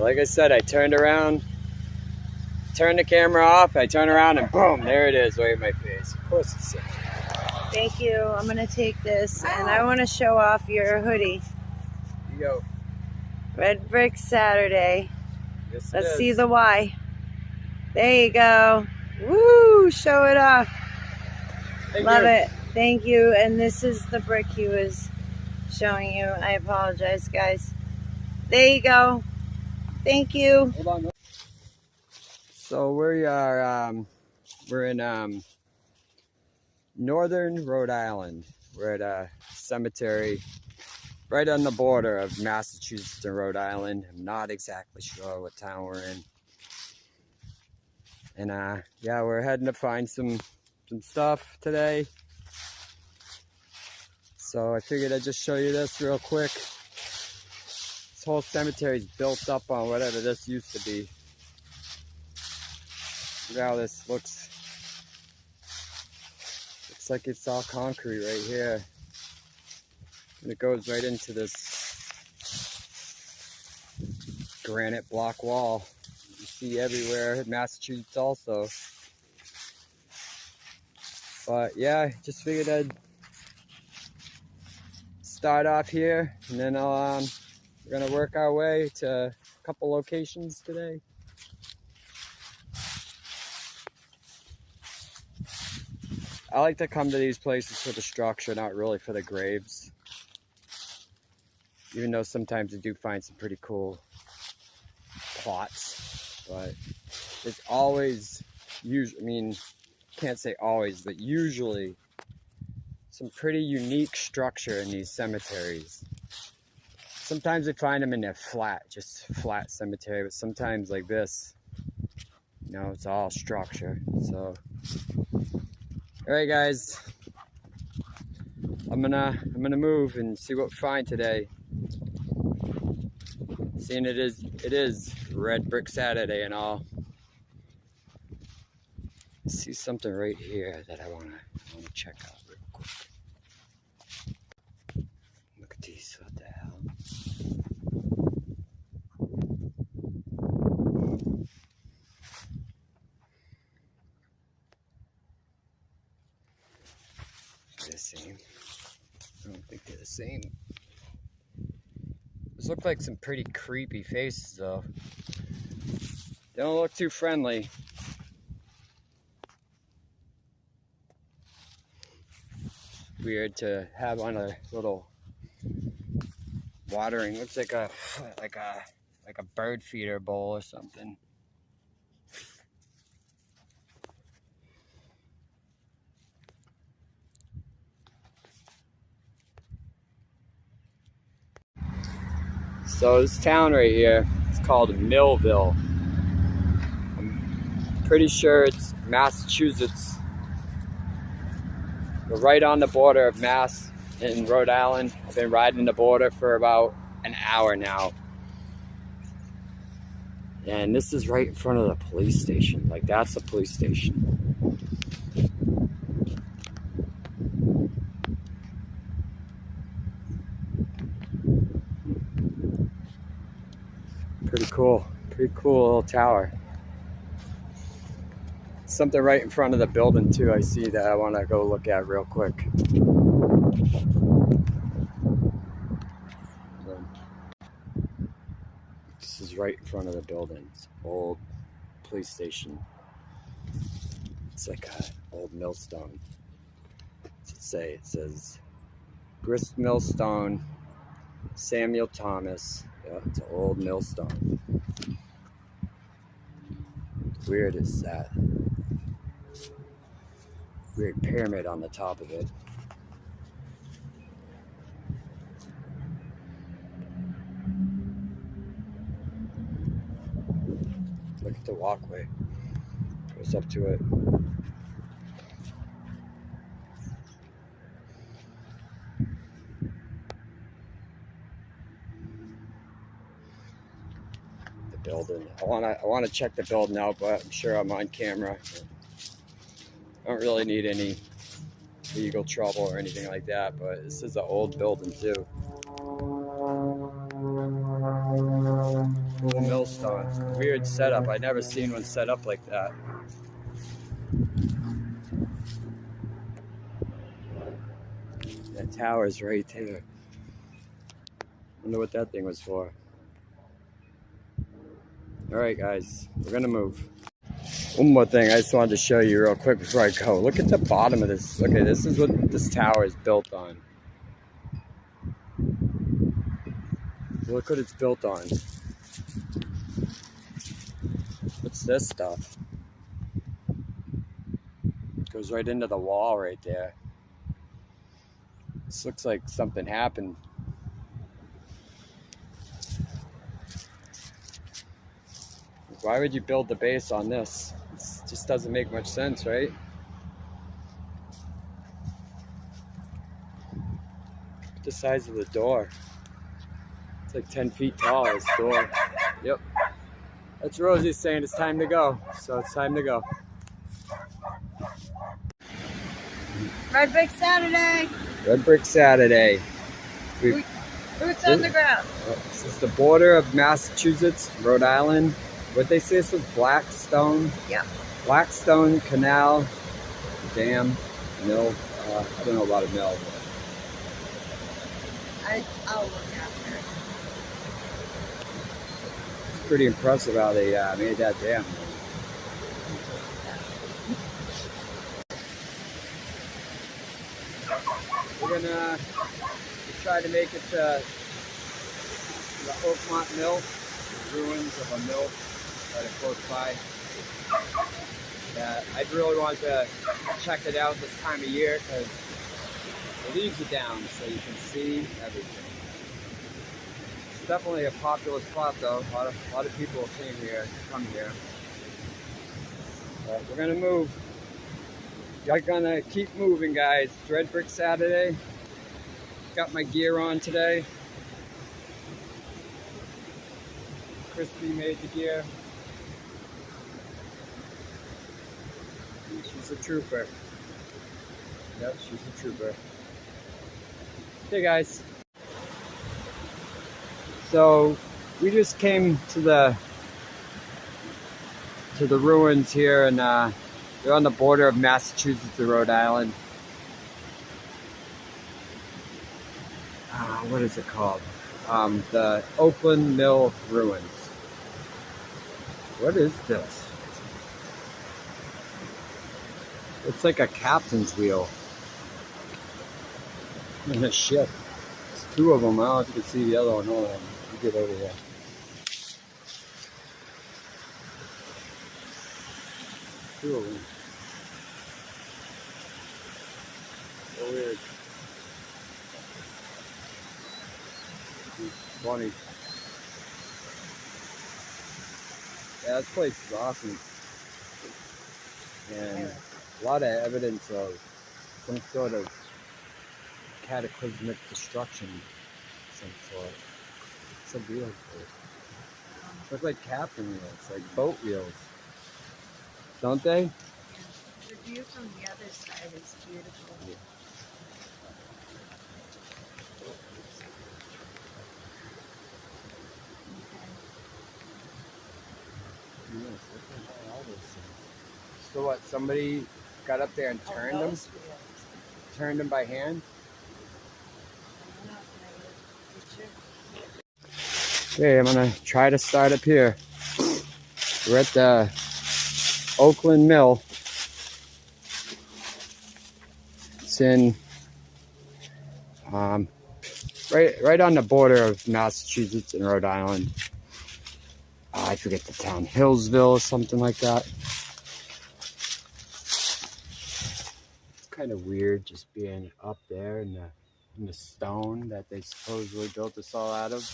like I said, I turned around, turned the camera off, I turn around and boom, there it is right in my face. Of course it's sick. Thank you. I'm going to take this and I want to show off your hoodie. Here you go. Red Brick Saturday. Yes, Let's see the Y. There you go. Woo! Show it off. Love it. Thank you. And this is the brick he was showing you. I apologize, guys. There you go. Thank you. Hold on. So we are, we're in northern Rhode Island. We're at a cemetery right on the border of Massachusetts and Rhode Island. I'm not exactly sure what town we're in. And yeah, we're heading to find some stuff today. So I figured I'd just show you this real quick. This whole cemetery is built up on whatever this used to be. Look how this looks. Looks like it's all concrete right here. And it goes right into this granite block wall. You see everywhere in Massachusetts also. But yeah, just figured I'd start off here, and then we're gonna work our way to a couple locations today. I like to come to these places for the structure, not really for the graves. Even though sometimes you do find some pretty cool plots, but it's always, I mean, can't say always, but usually some pretty unique structure in these cemeteries. Sometimes we find them in a just flat cemetery, but sometimes like this, you know, it's all structure. So, all right, guys, I'm gonna move and see what we find today. Seeing it is Red Brick Saturday and all. I see something right here that I wanna check out real quick. Look at these, what the hell? They're the same. I don't think they're the same. These look like some pretty creepy faces though. They don't look too friendly. Weird to have on a little watering. Looks like a bird feeder bowl or something. So this town right here, it's called Millville. I'm pretty sure it's Massachusetts. We're right on the border of Mass in Rhode Island. I've been riding the border for about an hour now. And this is right in front of the police station. Like, that's the police station. Pretty cool little tower. Something right in front of the building too, I see, that I want to go look at real quick. This is right in front of the building. It's an old police station. It's like an old millstone. What's it say? It says Grist Millstone, Samuel Thomas. Yeah, it's an old millstone. Weird is that. Weird pyramid on the top of it. Look at the walkway. Goes up to it. The building. I wanna check the building out, but I'm sure I'm on camera. I don't really need any legal trouble or anything like that, but this is an old building too. Cool millstone. Weird setup. I never seen one set up like that. That tower's right there. Wonder what that thing was for. Alright guys, we're gonna move. One more thing I just wanted to show you real quick before I go. Look at the bottom of this. Okay, this is what this tower is built on. Look what it's built on. What's this stuff? It goes right into the wall right there. This looks like something happened. Why would you build the base on this? It just doesn't make much sense, right? The size of the door. It's like 10 feet tall, this door. Yep. That's Rosie saying it's time to go. So it's time to go. Red Brick Saturday. Red Brick Saturday. Boots on the ground. This is the border of Massachusetts, Rhode Island. What they say this was Blackstone? Yeah. Blackstone Canal Dam Mill. I don't know about a mill. I'll look after it. It's pretty impressive how they made that dam. We're gonna try to make it to the Oakmont Mill, the ruins of a mill that are close by. I'd really want to check it out this time of year because the leaves are down so you can see everything. It's definitely a popular spot though. A lot of people come here. But we're gonna move. You're gonna keep moving, guys. It's Red Brick Saturday. Got my gear on today. Crispy made the gear. She's a trooper. Yep, she's a trooper. Hey guys. So we just came to the ruins here, and they're on the border of Massachusetts and Rhode Island. What is it called? The Oakland Mill Ruins. What is this? It's like a captain's wheel in a ship. There's two of them. I don't know if you can see the other one. Hold on. Let me get over here. Two of them. So weird. Funny. Yeah, this place is awesome. And a lot of evidence of some sort of cataclysmic destruction of some sort. It's so beautiful. Look like captain wheels, like boat wheels. Don't they? The view from the other side is beautiful. Yeah. Yes, look at all those things. So what, somebody got up there and turned them? Turned them by hand? Okay, I'm gonna try to start up here. We're at the Oakland Mill. It's in right on the border of Massachusetts and Rhode Island. I forget the town, Hillsville or something like that. It's kind of weird just being up there in the stone that they supposedly built this all out of.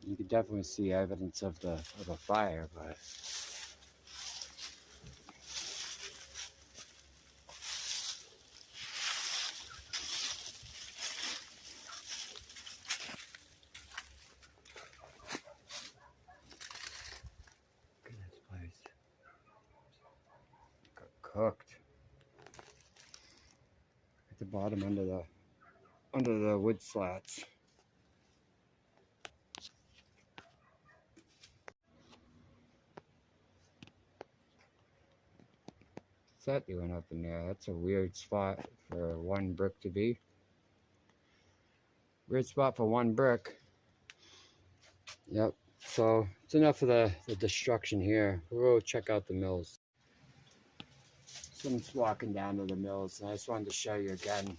You can definitely see evidence of a fire, but look at this place. Got cooked. At the bottom under the wood slats. What's that doing up in there? That's a weird spot for one brick to be. Weird spot for one brick. Yep. So it's enough of the destruction here. We'll go check out the mills. So I'm just walking down to the mills, and I just wanted to show you again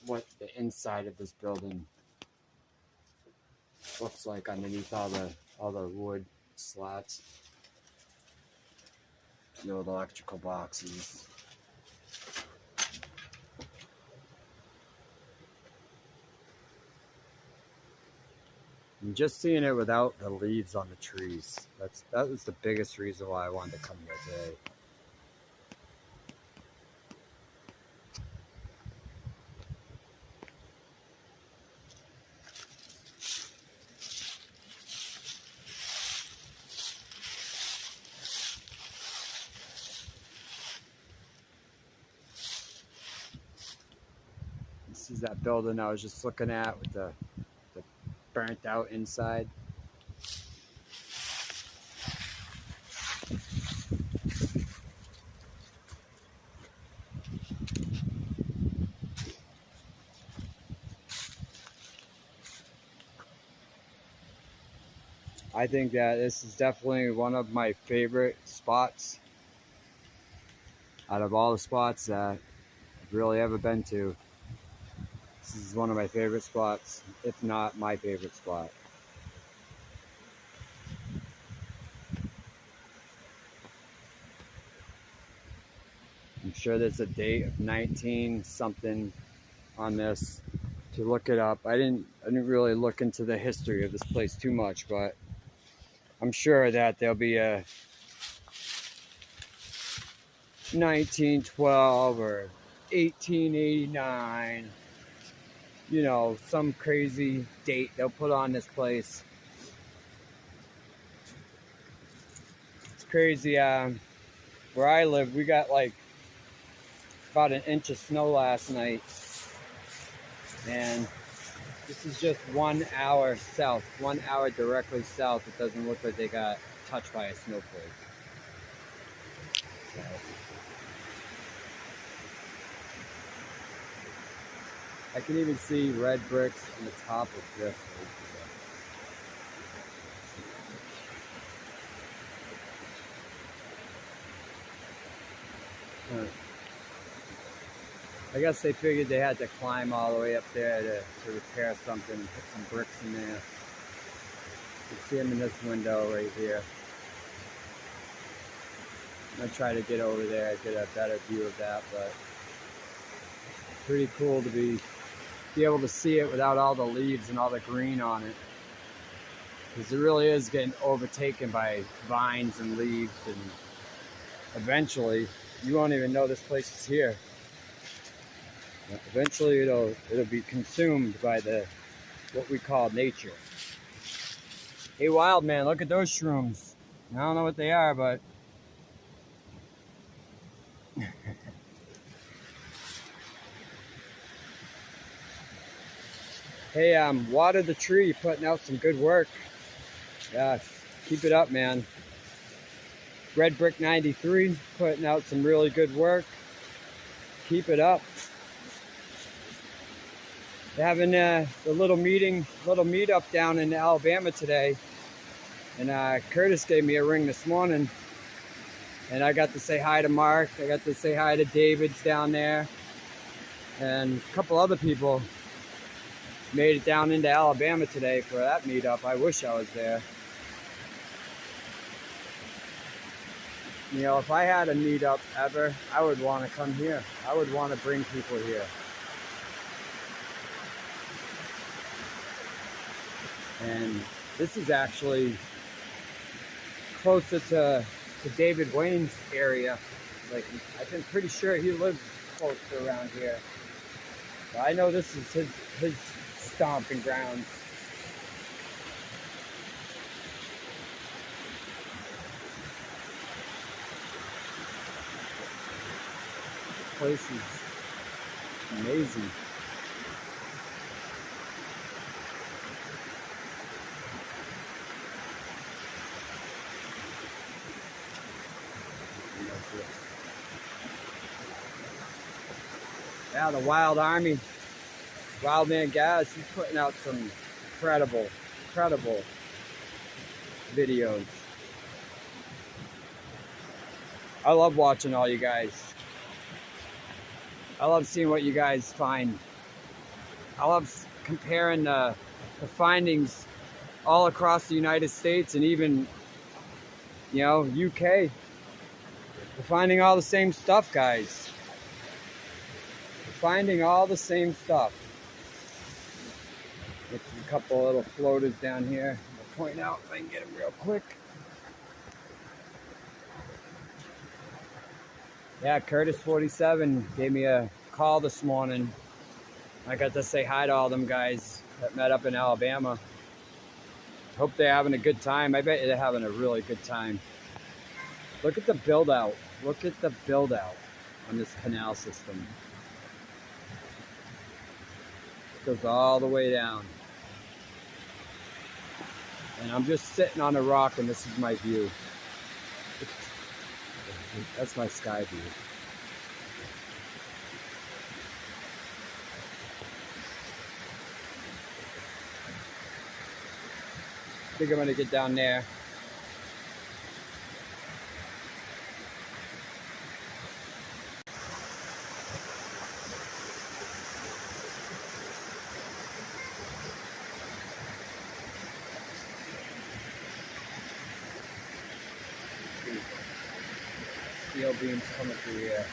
what the inside of this building looks like underneath all the wood slats. The old electrical boxes. And just seeing it without the leaves on the trees. That was the biggest reason why I wanted to come here today. This is that building I was just looking at with the burnt out inside. I think that this is definitely one of my favorite spots out of all the spots that I've really ever been to. This is one of my favorite spots, if not my favorite spot. I'm sure there's a date of 19 something on this. To look it up, I didn't really look into the history of this place too much, but I'm sure that there'll be a 1912 or 1889, you know, some crazy date they'll put on this place. It's crazy. Where I live, we got like about an inch of snow last night, and this is just 1 hour south, 1 hour directly south. It doesn't look like they got touched by a snowflake. So. I can even see red bricks on the top of this. I guess they figured they had to climb all the way up there to repair something and put some bricks in there. You can see them in this window right here. I'm gonna try to get over there, get a better view of that, but pretty cool to be able to see it without all the leaves and all the green on it. Because it really is getting overtaken by vines and leaves, and eventually you won't even know this place is here. Eventually it'll be consumed by what we call nature. Hey wild man, look at those shrooms. I don't know what they are, but hey, Water the Tree, putting out some good work. Yeah, keep it up, man. Red Brick 93, putting out some really good work. Keep it up. They're having a little meetup down in Alabama today, and Curtis gave me a ring this morning, and I got to say hi to Mark. I got to say hi to David's down there, and a couple other people made it down into Alabama today for that meetup. I wish I was there. You know, if I had a meetup ever, I would want to come here. I would want to bring people here. And this is actually closer to David Wayne's area. Like, I've been pretty sure he lives close to around here. But I know this is his stomping grounds. This place is amazing. Yeah, the Wild Army, Wild Man Gas, he's putting out some incredible videos. I love watching all you guys. I love seeing what you guys find. I love comparing the findings all across the United States and even, you know, UK. We're finding all the same stuff, guys. We're finding all the same stuff. There's a couple little floaters down here. I'll point out if I can get them real quick. Yeah, Curtis 47 gave me a call this morning. I got to say hi to all them guys that met up in Alabama. Hope they're having a good time. I bet they're having a really good time. Look at the build out. Look at the build out on this canal system. It goes all the way down. And I'm just sitting on a rock and this is my view. That's my sky view. I think I'm gonna get down there. Steel beams coming through here.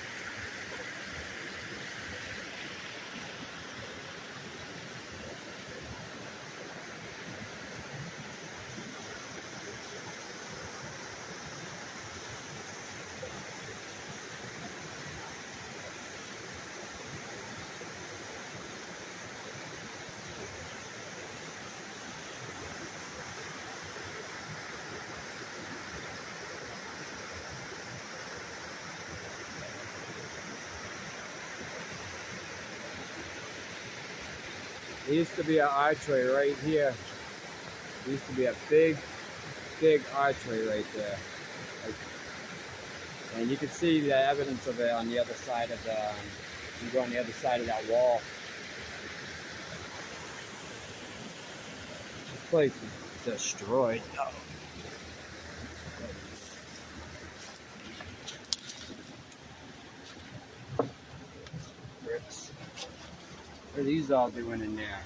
There used to be an archway right here. There used to be a big archway right there. And you can see the evidence of it on the other side of the, you go on the other side of that wall. This place is destroyed. Oh. Bricks. What are these all doing in there?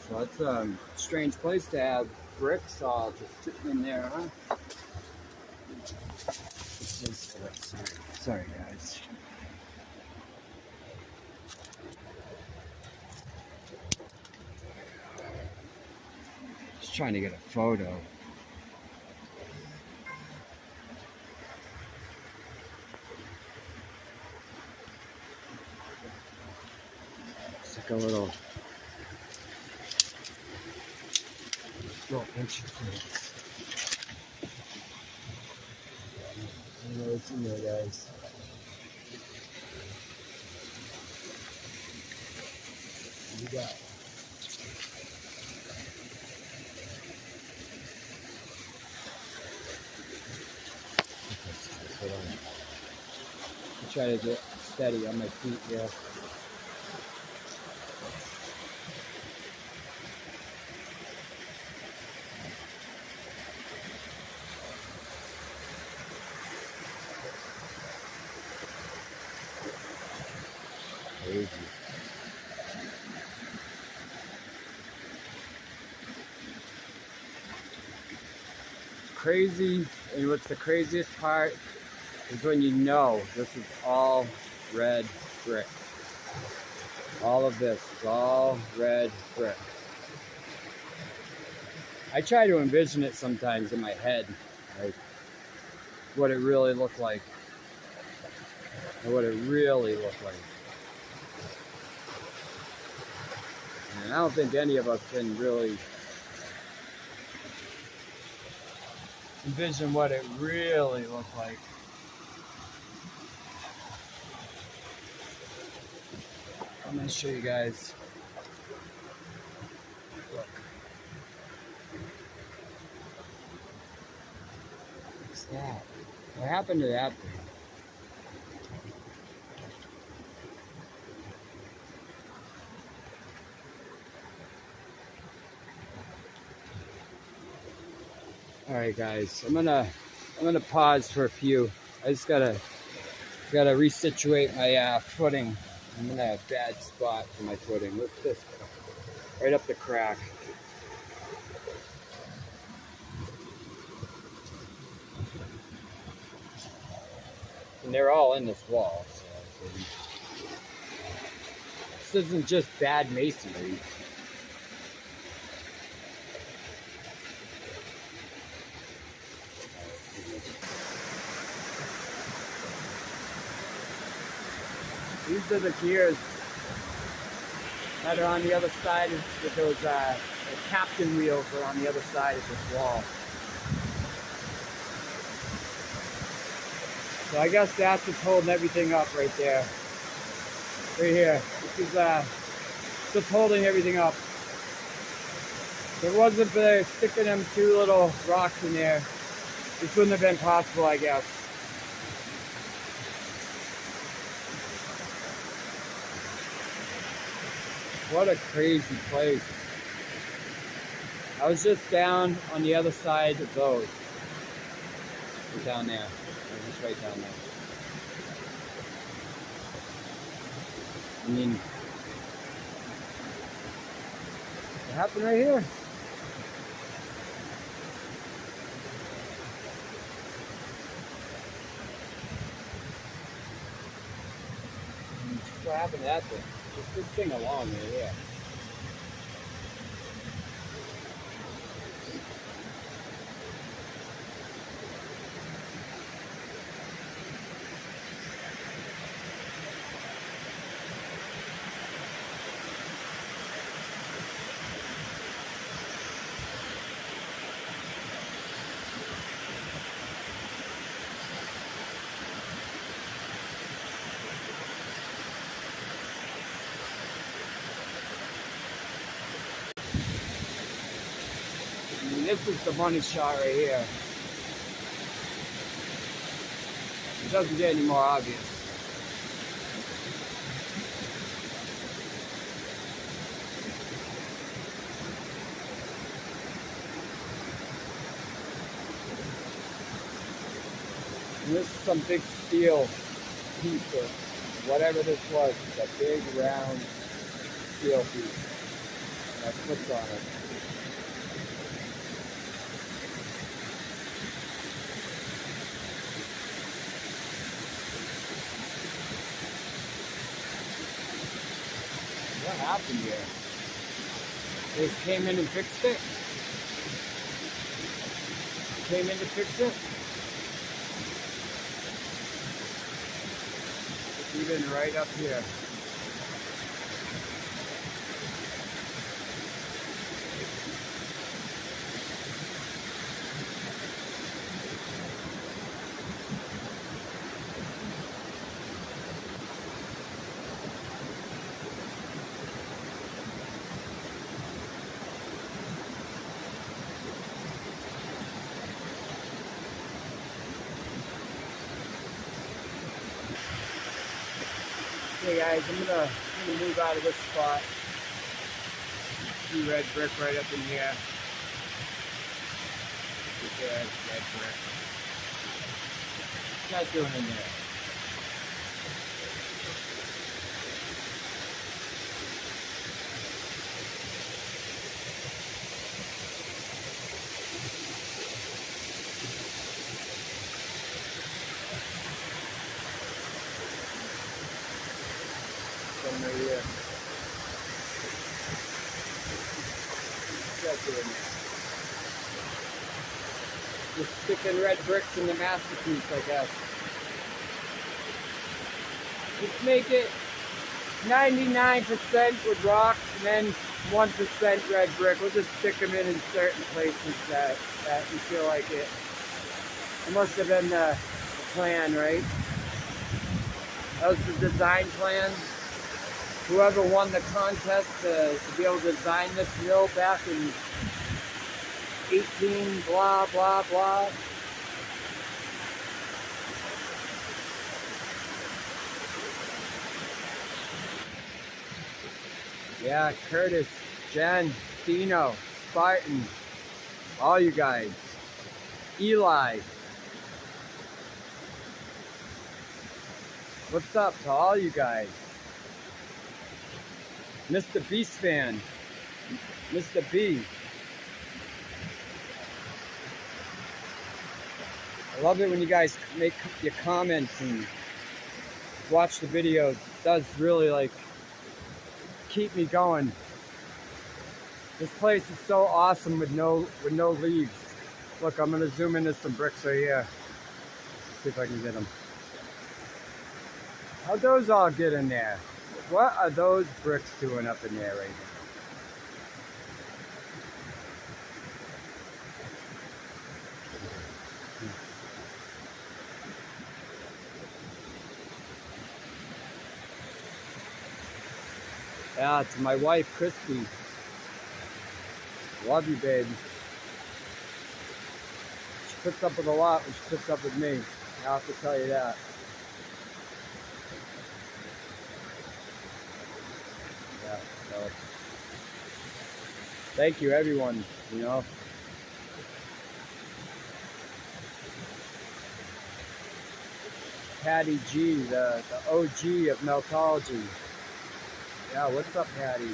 So it's a strange place to have bricks all just sitting in there, huh? Sorry guys. Just trying to get a photo. It's like a little interesting. I don't know what's in there, guys. What do you got? Hold on. I'll try to get steady on my feet here. Crazy. Crazy, and what's the craziest part is when you know this is all red brick. All of this is all red brick. I try to envision it sometimes in my head, like what it really looked like, or what it really looked like. And I don't think any of us can really envision what it really looked like. I'm going to show you guys. Look. that? What happened to that thing? All right, guys. I'm gonna pause for a few. I just gotta resituate my footing. I'm in a bad spot for my footing. Look at this, right up the crack. And they're all in this wall. So this isn't just bad masonry. These are the gears that are on the other side of those the captain wheels are on the other side of this wall. So I guess that's what's holding everything up right there. Right here. This is what's holding everything up. If it wasn't for sticking them two little rocks in there, this wouldn't have been possible, I guess. What a crazy place. I was just down on the other side of those. Right down there. Just right down there. I mean, what happened right here? What happened to that thing? Just this thing alone right here. I mean, this is the money shot right here. It doesn't get any more obvious. And this is some big steel piece of whatever this was. It's a big round steel piece. And I clipped on it. What happened here? They just came in and fixed it? Came in to fix it? Even right up here. Okay guys, I'm gonna move out of this spot. See red brick right up in here. Red brick. What's that doing in there? Right here. What's that doing there? Just sticking red bricks in the masterpiece, I guess. Just make it 99% with rocks and then 1% red brick. We'll just stick them in certain places that you feel like it. It must have been the plan, right? That was the design plan. Whoever won the contest to be able to design this mill back in 18 blah blah blah. Yeah, Curtis, Jen, Dino, Spartan, all you guys. Eli. What's up to all you guys? Mr. Beast fan. Mr. B. I love it when you guys make your comments and watch the videos. It does really like keep me going. This place is so awesome with no leaves. Look, I'm gonna zoom into some bricks right here. See if I can get them. How'd those all get in there? What are those bricks doing up in there right now? Yeah, to my wife, Christy. Love you, babe. She puts up with a lot when she puts up with me. I have to tell you that. Yeah, so thank you, everyone, you know. Patty G, the OG of Meltology. Yeah, what's up, Patty?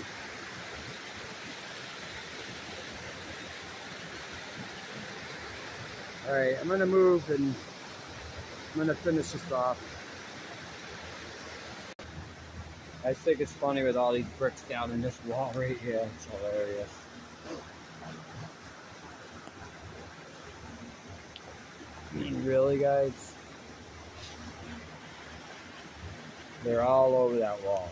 All right, I'm gonna move and I'm gonna finish this off. I just think it's funny with all these bricks down in this wall right here. It's hilarious. I mean, really, guys? They're all over that wall.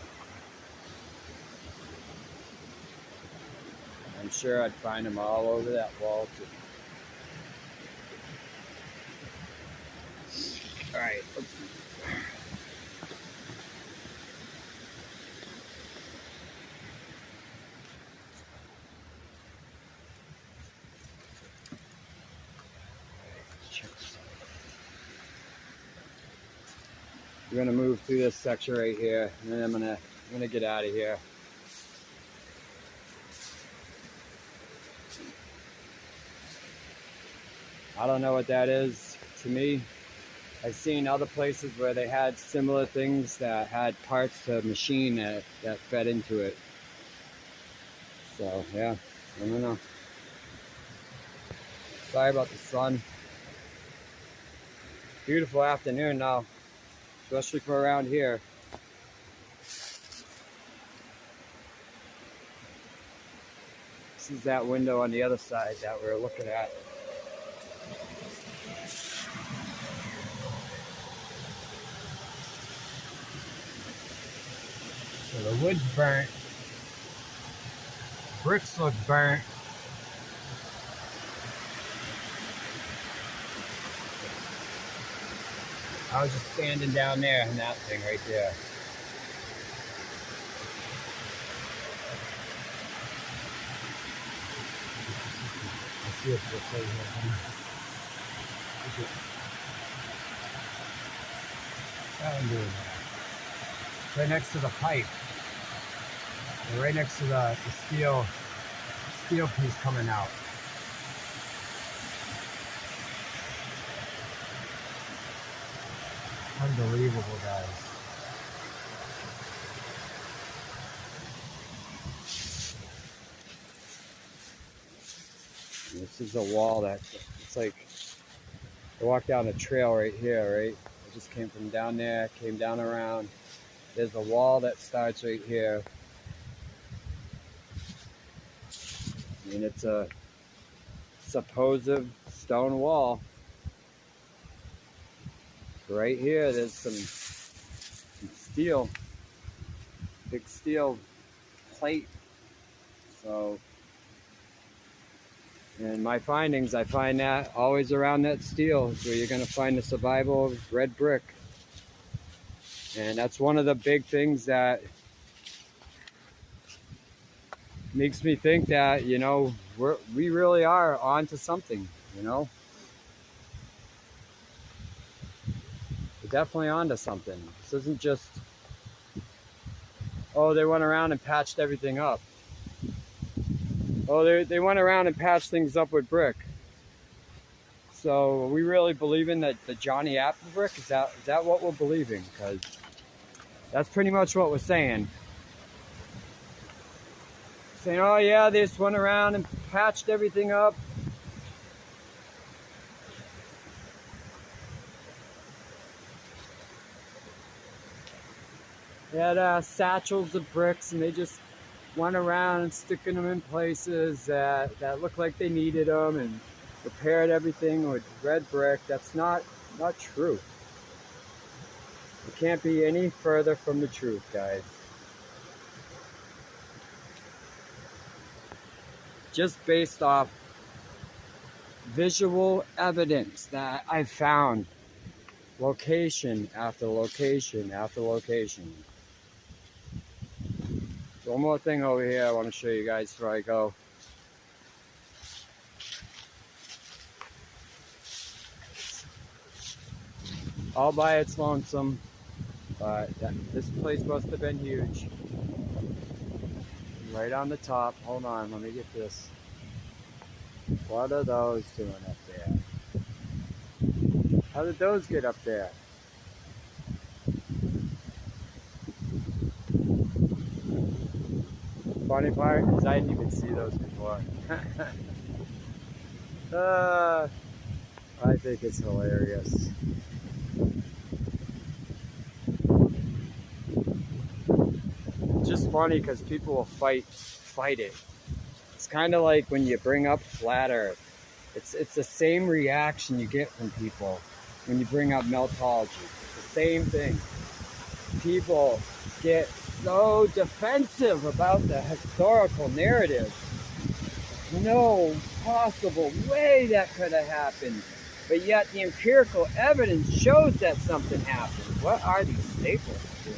I'm sure I'd find them all over that wall too. All right, let's check this out. We're gonna move through this section right here, and then I'm gonna get out of here. I don't know what that is to me. I've seen other places where they had similar things that had parts to a machine that fed into it. So yeah, I don't know. Sorry about the sun. Beautiful afternoon now, especially for around here. This is that window on the other side that we're looking at. So the wood's burnt. Bricks look burnt. I was just standing down there in that thing right there. Let's see if it's right here. I'm doing that. Right next to the pipe. And right next to the steel piece coming out. Unbelievable, guys. This is a wall that, it's like, I walked down a trail right here, right? I just came from down there, came down around. There's a wall that starts right here. I mean, it's a supposed stone wall. Right here, there's some steel, big steel plate. So, in my findings, I find that always around that steel is where you're going to find the survival of red brick. And that's one of the big things that makes me think that, you know, we really are onto something, you know. We're definitely onto something. This isn't just Oh, they went around and patched everything up. Oh, they went around and patched things up with brick. So are we really believing that the Johnny Apple brick? Is that what we're believing? Because that's pretty much what we're saying. Saying, oh yeah, they just went around and patched everything up. They had satchels of bricks, and they just went around and sticking them in places that looked like they needed them, and repaired everything with red brick. That's not true. It can't be any further from the truth, guys. Just based off visual evidence that I found, location after location after location. One more thing over here I want to show you guys before I go. All by its lonesome, but this place must have been huge. Right on the top. Hold on, let me get this. What are those doing up there? How did those get up there? Funny part is I didn't even see those before. I think it's hilarious. Just funny because people will fight it. It's kind of like when you bring up flat Earth. It's the same reaction you get from people when you bring up Meltology. It's the same thing. People get so defensive about the historical narrative. No possible way that could have happened. But yet the empirical evidence shows that something happened. What are these staples doing?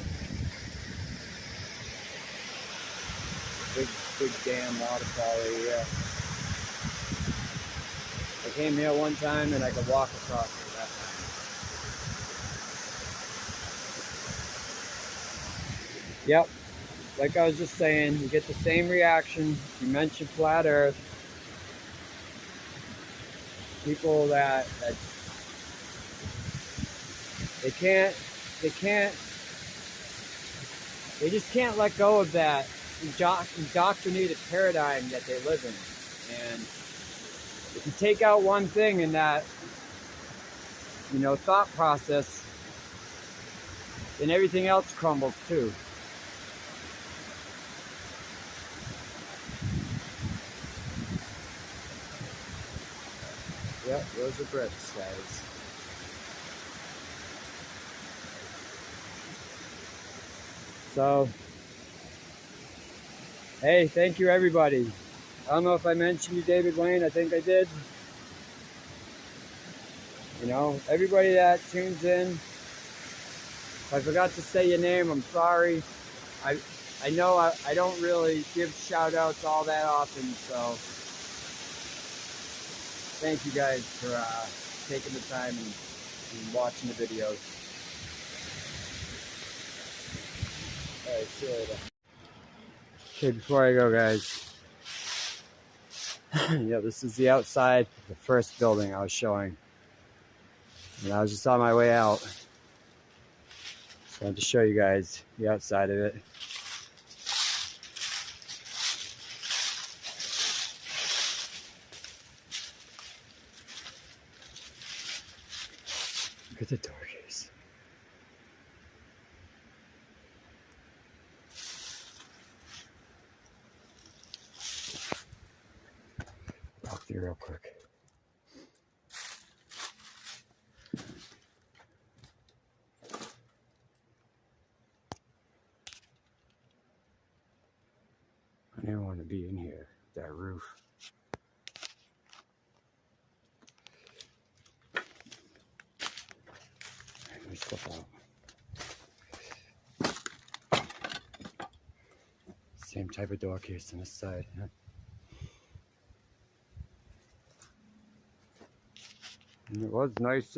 Big damn waterfall right here. I came here one time and I could walk across it that time. Yep, like I was just saying, you get the same reaction. You mention flat Earth. People that they just can't let go of that indoctrinated paradigm that they live in. And if you take out one thing in that, thought process, then everything else crumbles too. Yep, those are bricks, guys. So, hey, thank you everybody. I don't know if I mentioned you, David Wayne. I think I did. Everybody that tunes in. If I forgot to say your name, I'm sorry. I know I don't really give shout outs all that often, so thank you guys for taking the time and watching the videos. Alright, see you later. Okay, before I go, guys. Yeah, this is the outside of the first building I was showing. And I was just on my way out. So I wanted to show you guys the outside of it. Look at the doorways. Walk through real quick. I didn't want to be in here, that roof. Let me step out. Same type of door case on this side. Huh? And it was nice,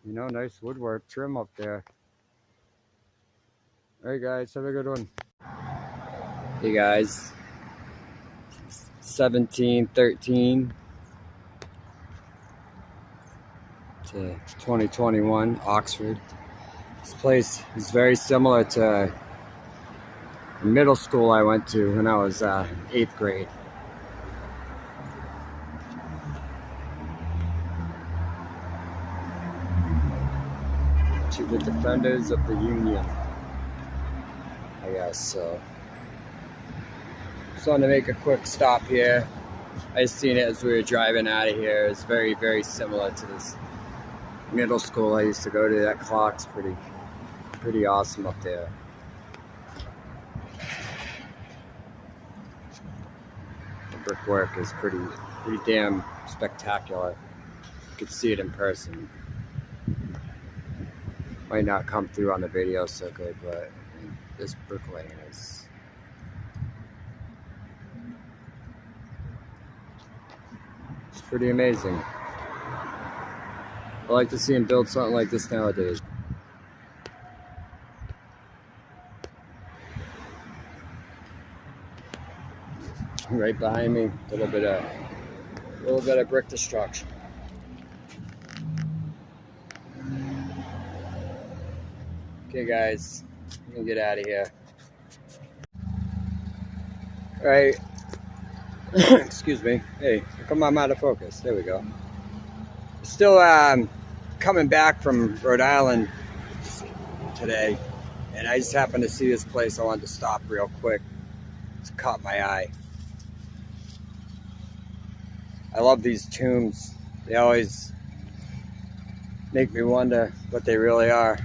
nice woodwork trim up there. All right, guys, have a good one. Hey guys, 1713 to 2021, Oxford. This place is very similar to a middle school I went to when I was 8th grade. To the Defenders of the Union, I guess. So just wanted to make a quick stop here. I seen it as we were driving out of here. It's very, very similar to this middle school I used to go to. That clock's pretty awesome up there. The brickwork is pretty damn spectacular. You could see it in person. Might not come through on the video so good, but this bricklaying is pretty amazing. I like to see him build something like this nowadays. Right behind me, a little bit of brick destruction. Okay, guys, I'm gonna get out of here. All right. Excuse me. Hey, how come I'm out of focus? There we go. Still coming back from Rhode Island today, and I just happened to see this place. I wanted to stop real quick. It's caught my eye. I love these tombs. They always make me wonder what they really are.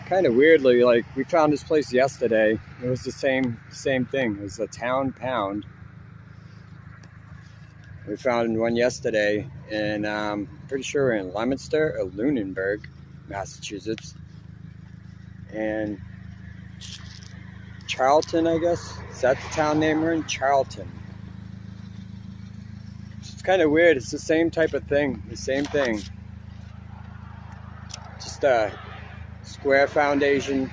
Kind of weirdly, like, we found this place yesterday. It was the same thing. It was a town pound. We found one yesterday, and I'm pretty sure we're in Leominster or Lunenburg, Massachusetts, and Charlton, I guess. Is that the town name we're in? Charlton. It's kind of weird. It's the same type of thing. The same thing. Just a square foundation.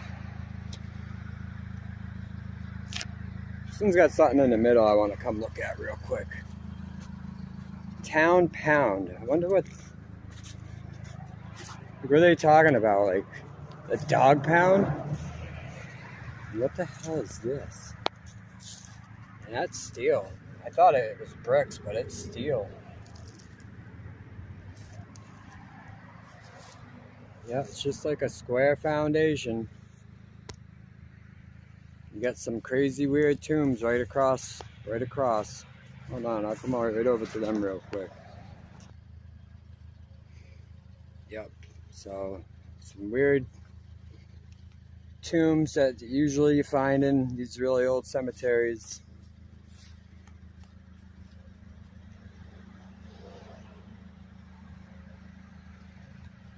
This one's got something in the middle I want to come look at real quick. Town pound. I wonder what are they talking about? Like a dog pound? What the hell is this? And that's steel. I thought it was bricks, but it's steel. Yeah, it's just like a square foundation. You got some crazy weird tombs right across. Hold on, I'll come right over to them real quick. Yep, so some weird tombs that usually you find in these really old cemeteries.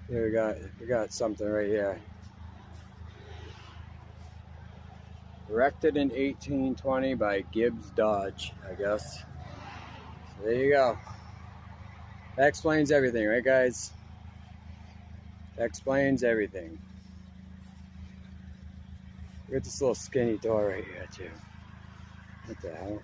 Here we got something right here. Erected in 1820 by Gibbs Dodge, I guess. So there you go. That explains everything, right, guys? That explains everything. Look at this little skinny door right here, too. What the hell?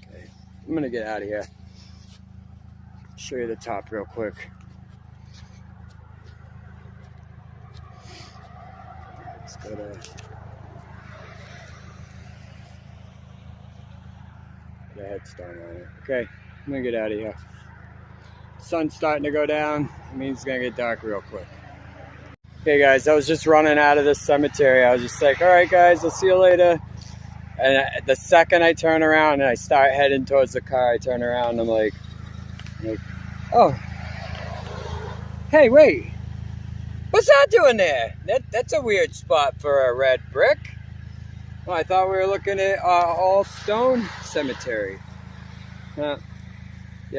Okay, I'm gonna get out of here. Show you the top real quick. Let's go to the headstone on it. Okay, I'm gonna get out of here. Sun's starting to go down. It means it's gonna get dark real quick. Okay, guys, I was just running out of this cemetery. I was just like, all right, guys, I'll see you later. And the second I turn around and I start heading towards the car, I turn around and I'm like, oh, hey, wait, what's that doing there? That's a weird spot for a red brick. Well, I thought we were looking at all stone cemetery. Yeah,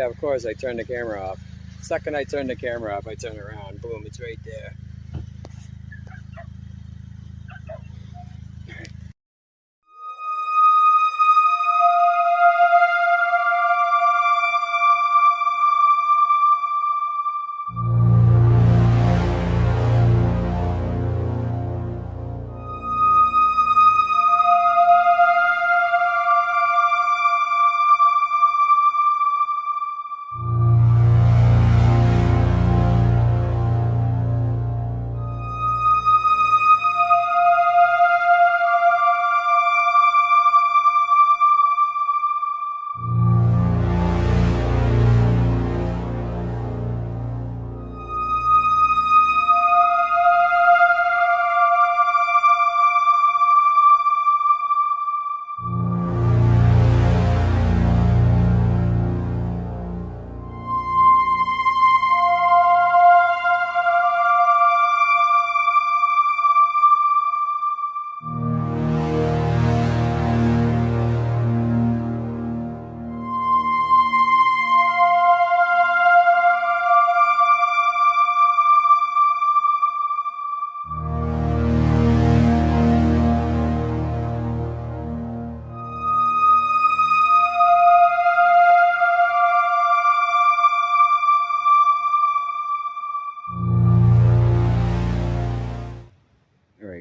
of course, I turned the camera off. The second I turn the camera off, I turn around, boom, it's right there.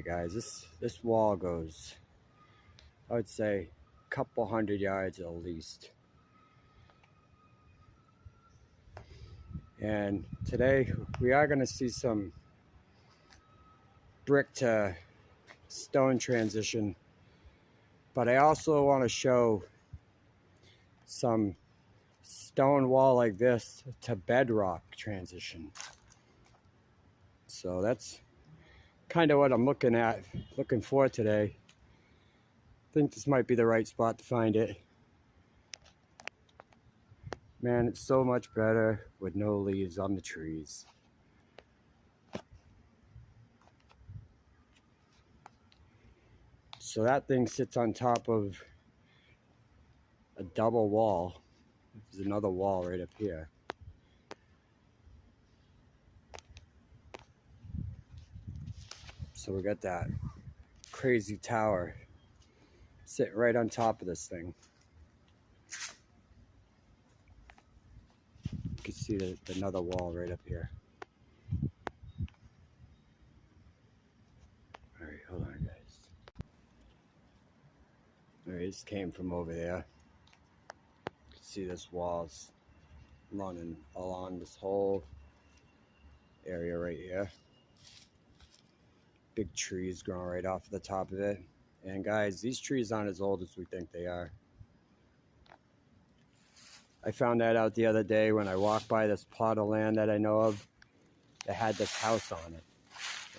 Alright guys, this wall goes, I would say, a couple 100 yards at least. And today we are going to see some brick to stone transition, but I also want to show some stone wall like this to bedrock transition. So that's kind of what I'm looking for today. I think this might be the right spot to find it. Man, it's so much better with no leaves on the trees. So that thing sits on top of a double wall. There's another wall right up here. So we got that crazy tower sitting right on top of this thing. You can see another wall right up here. Alright, hold on guys. Alright, this came from over there. You can see this wall's running along this whole area right here. Big trees growing right off the top of it. And guys, these trees aren't as old as we think they are. I found that out the other day when I walked by this plot of land that I know of that had this house on it.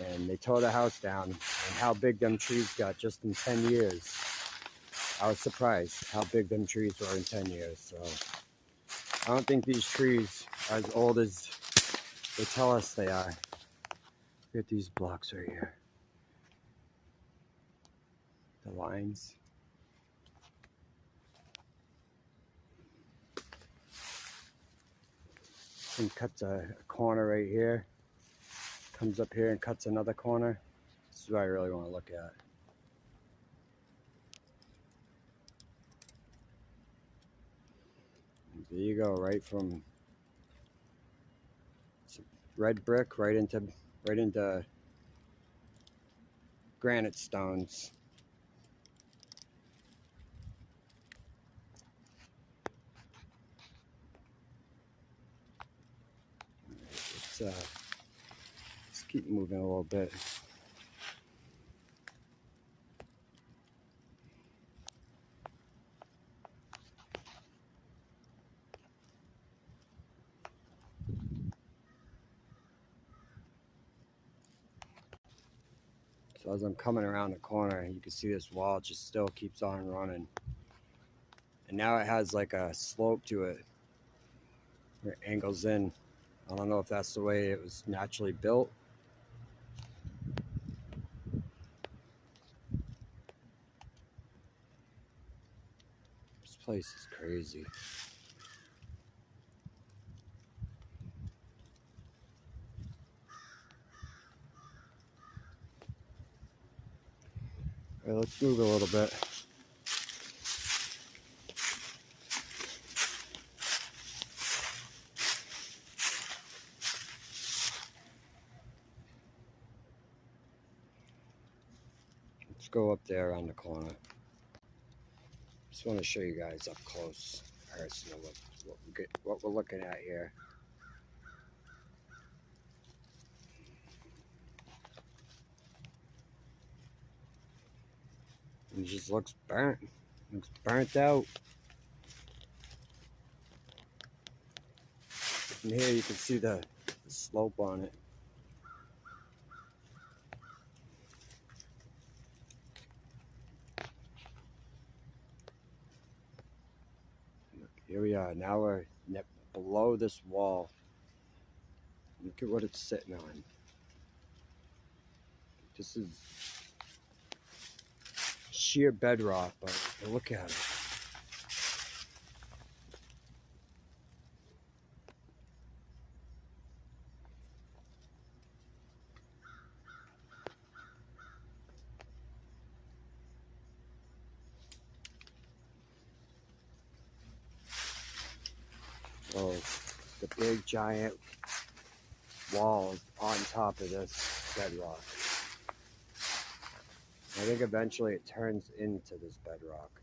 And they tore the house down, and how big them trees got just in 10 years. I was surprised how big them trees were in 10 years. So I don't think these trees are as old as they tell us they are. Look at these blocks right here. The lines. And cuts a corner right here. Comes up here and cuts another corner. This is what I really want to look at. And there you go, right from red brick right into granite stones. Let's keep moving a little bit. So as I'm coming around the corner, you can see this wall just still keeps on running. And now it has like a slope to it where it angles in. I don't know if that's the way it was naturally built. This place is crazy. All right, let's move a little bit. Let's go up there on the corner. Just want to show you guys up close personally what we're looking at here. It just looks burnt. Looks burnt out. And here you can see the slope on it. Look, here we are. Now we're below this wall. Look at what it's sitting on. This is sheer bedrock, but look at it. Oh, the big giant walls on top of this bedrock. I think eventually it turns into this bedrock.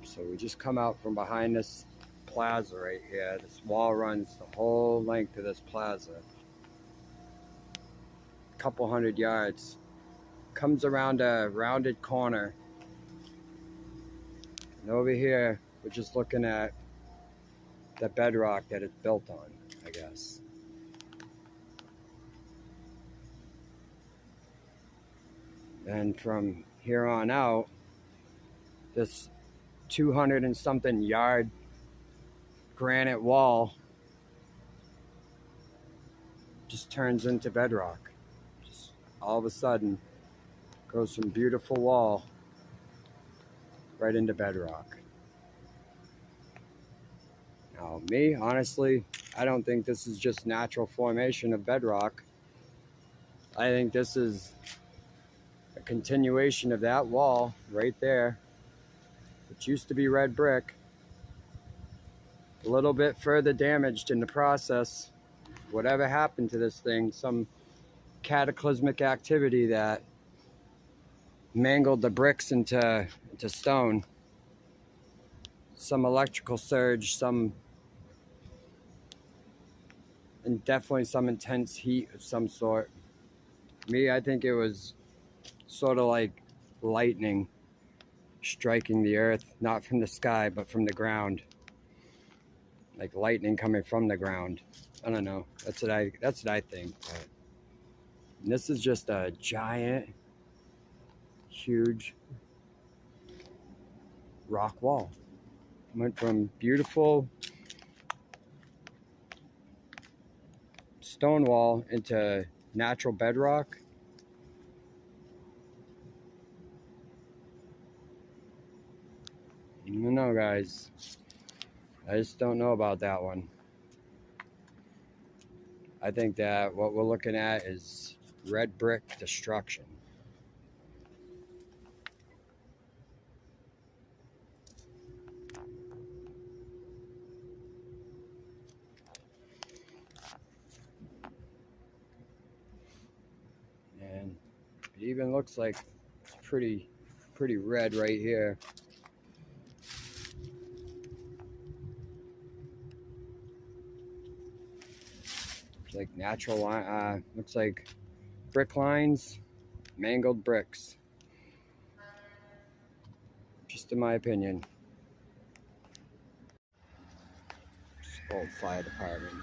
So we just come out from behind this plaza right here. This wall runs the whole length of this plaza. A couple 100 yards. Comes around a rounded corner. And over here, we're just looking at the bedrock that it's built on, I guess. And from here on out, this 200 and something yard granite wall just turns into bedrock. Just all of a sudden goes from beautiful wall right into bedrock. Now, me, honestly, I don't think this is just natural formation of bedrock. I think this is a continuation of that wall right there, which used to be red brick, a little bit further damaged in the process. Whatever happened to this thing, some cataclysmic activity that mangled the bricks into stone, some electrical surge, and definitely some intense heat of some sort. Me, I think it was sort of like lightning striking the earth, not from the sky, but from the ground. Like lightning coming from the ground. I don't know. That's what I think. And this is just a giant, huge rock wall. Went from beautiful stone wall into natural bedrock. I don't know, guys. I just don't know about that one. I think that what we're looking at is red brick destruction. And it even looks like it's pretty red right here. It's like natural line, looks like brick lines, mangled bricks. Just in my opinion. Old fire department.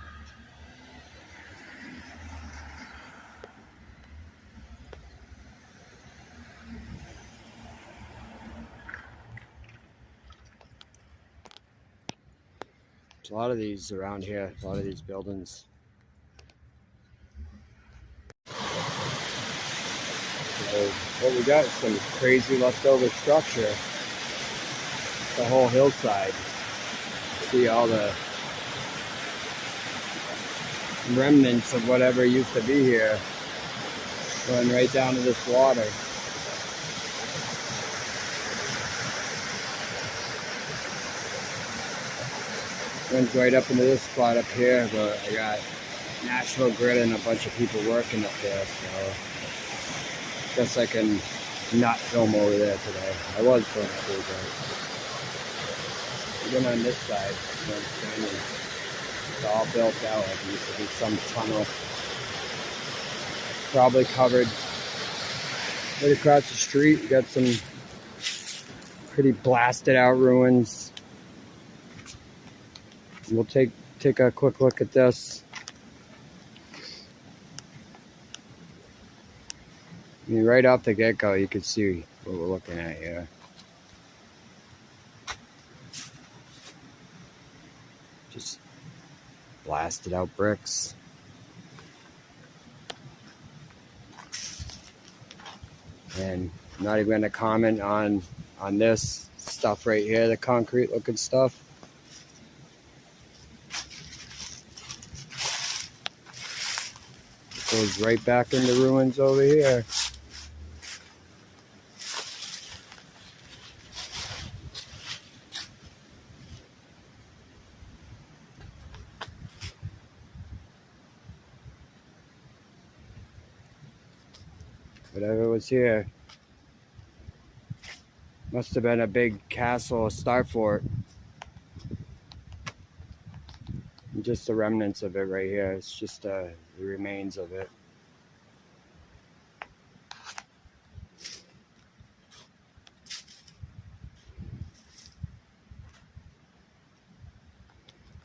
There's a lot of these around here, a lot of these buildings. So what we got is some crazy leftover structure. The whole hillside. See all the remnants of whatever used to be here going right down to this water. Runs right up into this spot up here, but I got National Grid and a bunch of people working up there, so guess I can not film over there today. I was going to, but even on this side, it's all built out. It used to be some tunnel, probably covered. Right across the street, you got some pretty blasted out ruins. We'll take a quick look at this. I mean, right off the get-go, you can see what we're looking at here. Just blasted out bricks. And I'm not even going to comment on this stuff right here, the concrete looking stuff. It goes right back into ruins over here. Whatever was here. Must have been a big castle, a star fort. Just the remnants of it right here. It's just the remains of it.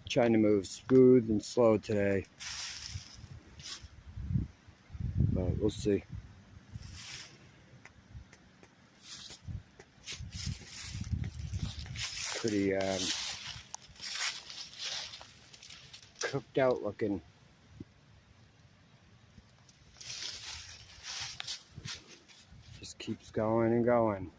Trying to move smooth and slow today. But we'll see. Pretty cooked out looking. Just keeps going and going.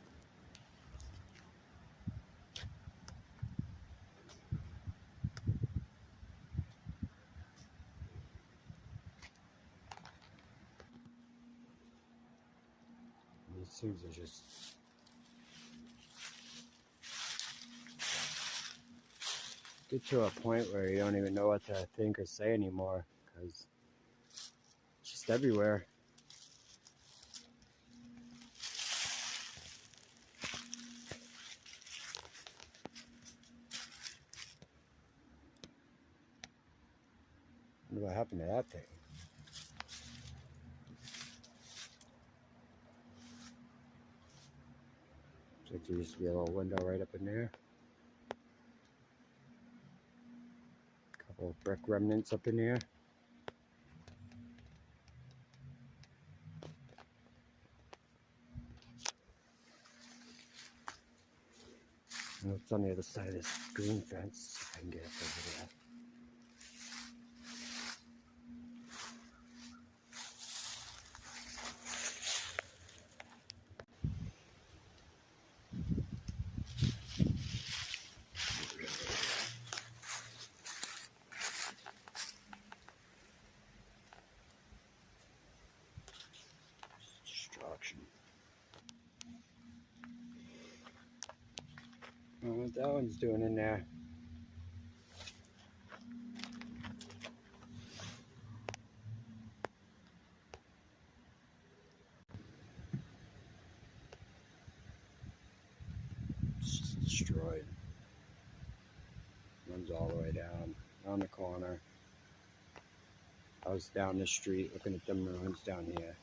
These things are just get to a point where you don't even know what to think or say anymore because it's just everywhere. What happened to that thing? Looks like there used to be a little window right up in there. A couple of brick remnants up in here. And what's on the other side of this green fence? If I can get up over there. Destruction. I don't know what that one's doing in there. It's just destroyed. Runs all the way down the corner. I was down the street looking at them ruins down here.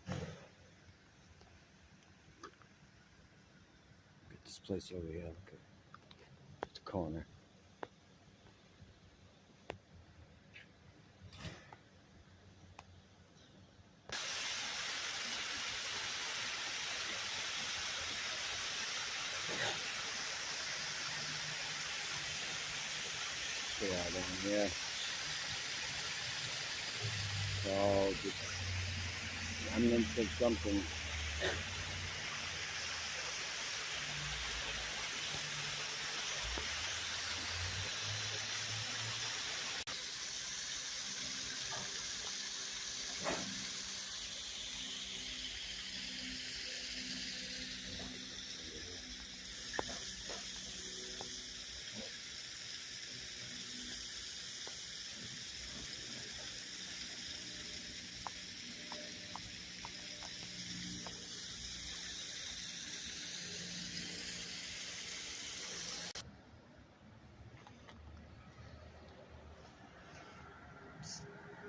Look at this place over here. Look at the corner. Yeah, down here. So just remnants of something.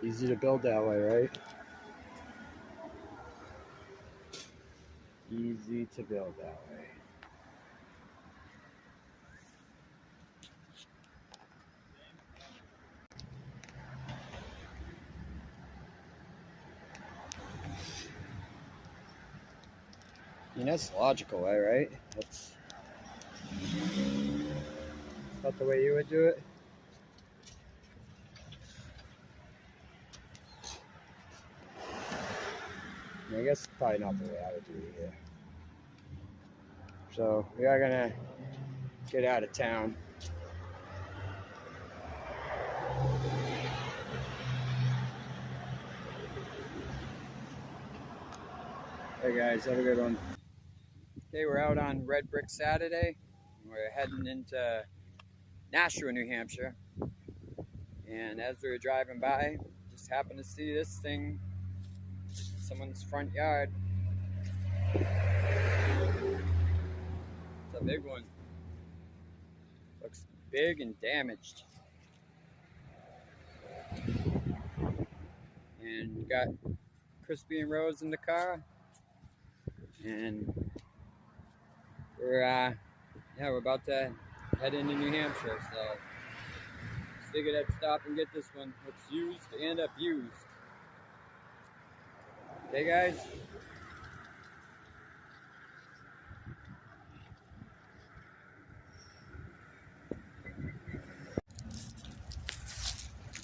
Easy to build that way, right? Easy to build that way. I mean, that's the logical way, right? That's not the way you would do it. I guess probably not the way I would do it either. So we are gonna get out of town. Hey guys, have a good one. Okay, we're out on Red Brick Saturday. we're heading into Nashua, New Hampshire. And as we were driving by, just happened to see this thing, someone's front yard. It's a big one. Looks big and damaged. And we got Crispy and Rose in the car. And we're about to head into New Hampshire, so figured I'd stop and get this one. Looks used and abused. Okay, guys?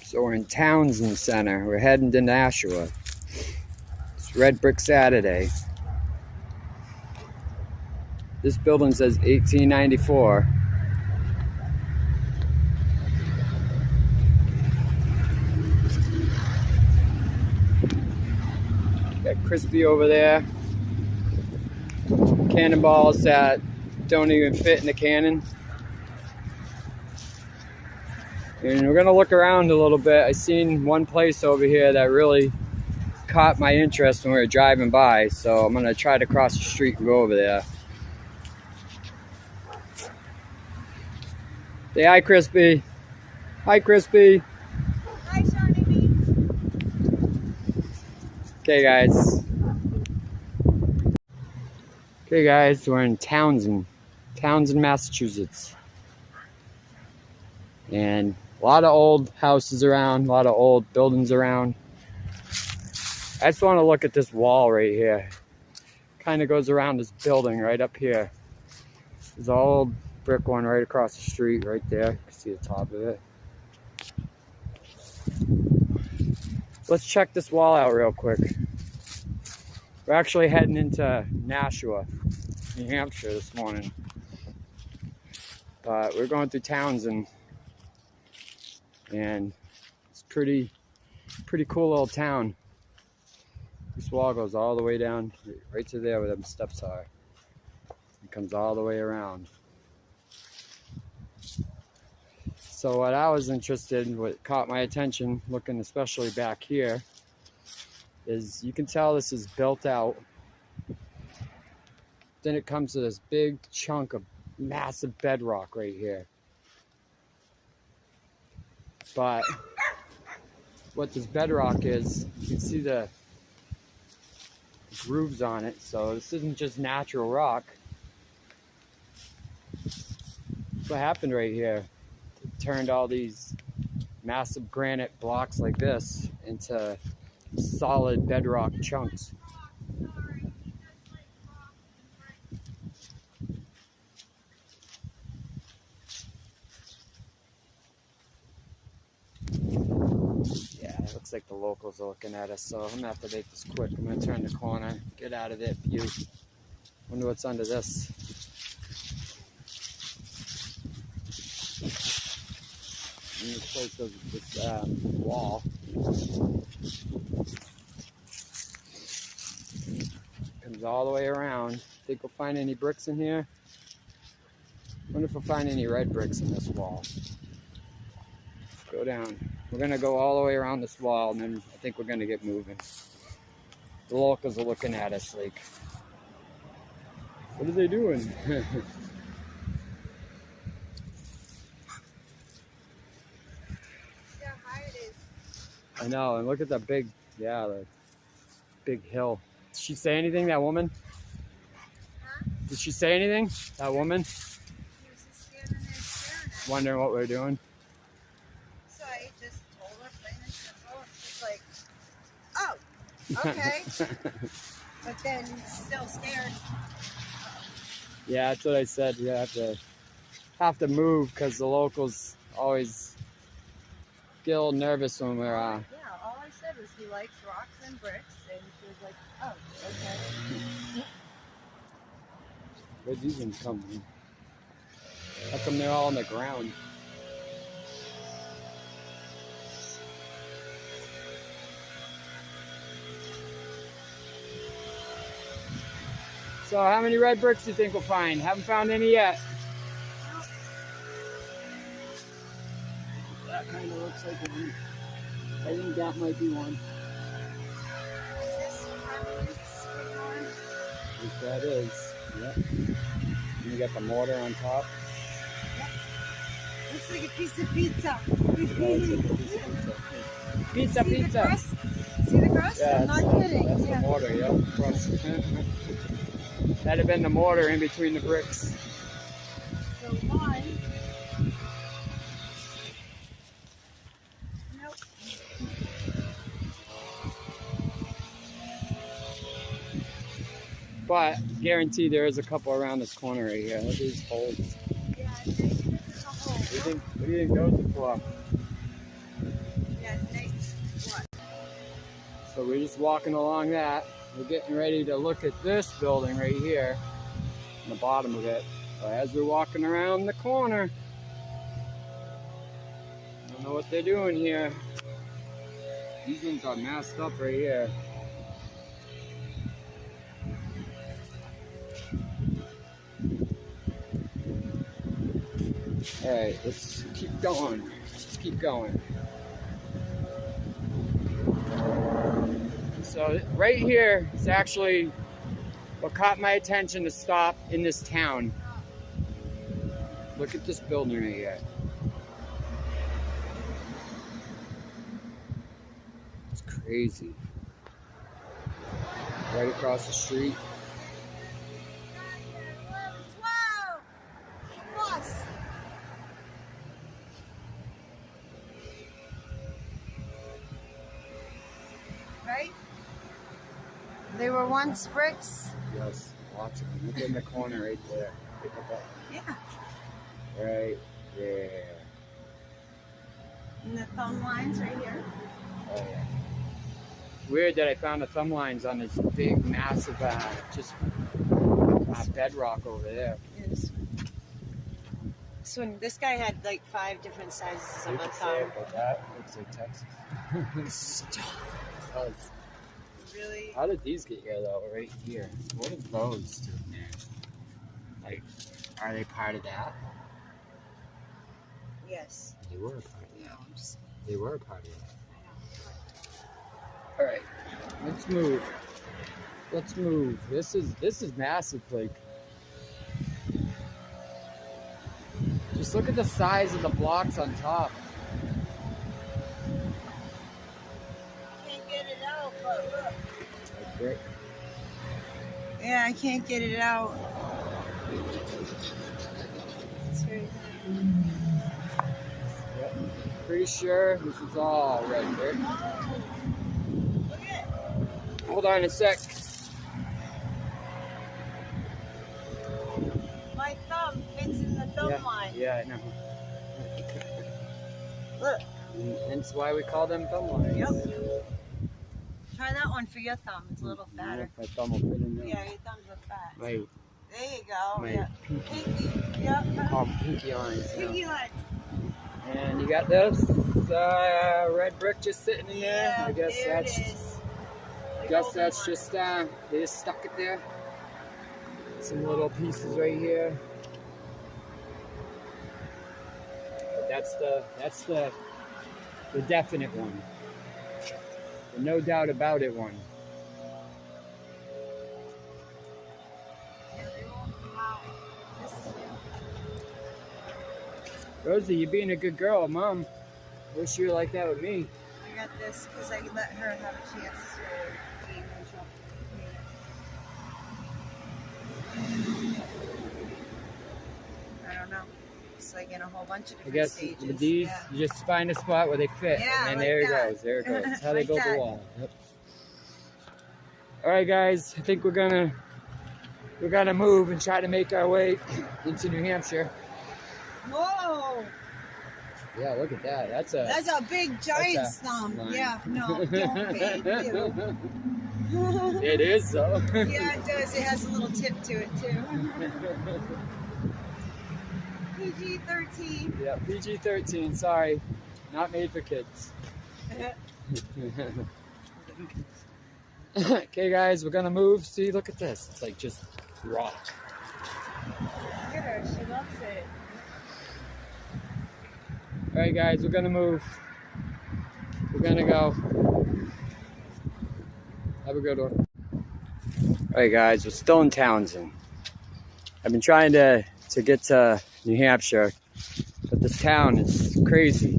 So we're in Townsend Center. We're heading to Nashua. It's Red Brick Saturday. This building says 1894. Got Crispy over there. Cannonballs that don't even fit in the cannon. And we're gonna look around a little bit. I seen one place over here that really caught my interest when we were driving by, so I'm gonna try to cross the street and go over there. Say hi, Crispy. Hi, Crispy. Hi, Shawnee. Okay, guys. Okay, guys, we're in Townsend, Massachusetts. And a lot of old houses around, a lot of old buildings around. I just want to look at this wall right here. Kind of goes around this building right up here. There's an old brick one right across the street right there. You can see the top of it. Let's check this wall out real quick. We're actually heading into Nashua, New Hampshire this morning. But we're going through Townsend. And it's pretty cool little town. This wall goes all the way down right to there where them steps are. It comes all the way around. So what I was interested in, what caught my attention, looking especially back here, is you can tell this is built out. Then it comes to this big chunk of massive bedrock right here. But what this bedrock is, you can see the grooves on it. So this isn't just natural rock. That's what happened right here. It turned all these massive granite blocks like this into solid bedrock chunks. It looks like the locals are looking at us, so I'm gonna have to make this quick. I'm gonna turn the corner, get out of that view. Wonder what's under this. And this place goes with this wall. Comes all the way around. Think we'll find any bricks in here? Wonder if we'll find any red bricks in this wall. Go down. We're gonna go all the way around this wall, and then I think we're gonna get moving. The locals are looking at us like, what are they doing? See how high it is. I know, and look at the big hill. Did she say anything, that woman? Huh? Did she say anything, that woman? He was just standing there staring at me. Wondering what we're doing. So I just told her plain and simple, and she's like, oh, okay. But then still scared. Yeah, that's what I said. You have to move because the locals always get a little nervous when we're Yeah, all I said was he likes rocks and bricks, and she was like, oh, okay. Where'd these ones come from? How come they're all on the ground? So how many red bricks do you think we'll find? Haven't found any yet. That kind of looks like one. I think that might be one. If that is, yep. And you got the mortar on top. Yep. Looks like a piece of pizza. Pizza, See pizza. The crust? See the crust? Yeah, I'm not kidding. That's the mortar, yep. Crust. That'd have been the mortar in between the bricks. So one. Nope. But guarantee there is a couple around this corner right here. Look at these holes. Yeah, there's a hole. What do you think those are for? Yeah, nice. What? So we're just walking along that. We're getting ready to look at this building right here, on the bottom of it. But as we're walking around the corner, I don't know what they're doing here. These ones are masked up right here. Alright, let's keep going. Let's keep going. So right here is actually what caught my attention to stop in this town. Look at this building right here. It's crazy. Right across the street. 12 plus. Right? They were once bricks. Yes, lots of them. Look in the corner right there. Pick up that. Yeah. Right there. And the thumb lines right here. Oh yeah. Weird that I found the thumb lines on this big, massive, just bedrock over there. Yes. So this guy had like 5 different sizes You of a could say thumb. it, but that looks like Texas. Stop. Oh, Really? how did these get here though? Right here. What are those doing there? Like, are they part of that? Yes. They were a part of No, that. I'm just. They were a part of that. All right, let's move. Let's move. This is massive. Like, just look at the size of the blocks on top. Can't get it out, but look. Like brick. Yeah, I can't get it out. It's very Yep. Pretty sure this is all red brick. Oh, look at it. Hold on a sec. My thumb fits in the thumb line. Yeah, I know. Look. Hence why we call them thumb lines. Yep. Try that one for your thumb. It's a little fatter. My thumb will fit in there. Yeah, your thumbs are fat. My, There you go. my Yeah. Pinky. Yep. call them pinky lines. now. Pinky line. And you got this red brick just sitting in there. Yeah, I guess there that's it is. guess that's just they just stuck it there. Some little pieces right here. But that's the definite one. The no doubt about it one. Yeah, they won't come out. This is new. Rosie, you're being a good girl, Mom. Wish you were like that with me. I got this because I let her have a chance to eat and shop. I don't know. It's like in a whole bunch of I different guess stages. with these, Yeah. you just find a spot where they fit, Yeah, and then like there that. it goes. There it goes. That's how they Like build that. the wall. Yep. All right, guys. I think we're gonna move and try to make our way into New Hampshire. Whoa! Yeah, look at that. That's a big giant that's a thumb. line. Yeah, no, don't be. Ew. It is though. Yeah, it does. It has a little tip to it too. PG-13. Yeah, PG-13. Sorry, not made for kids. Okay, guys, we're gonna move. See, look at this. It's like just rock. Look at her. She loves it. Alright guys, we're gonna move. We're gonna go. Have a good one. Alright guys, we're still in Townsend. I've been trying to get to New Hampshire, but this town is crazy.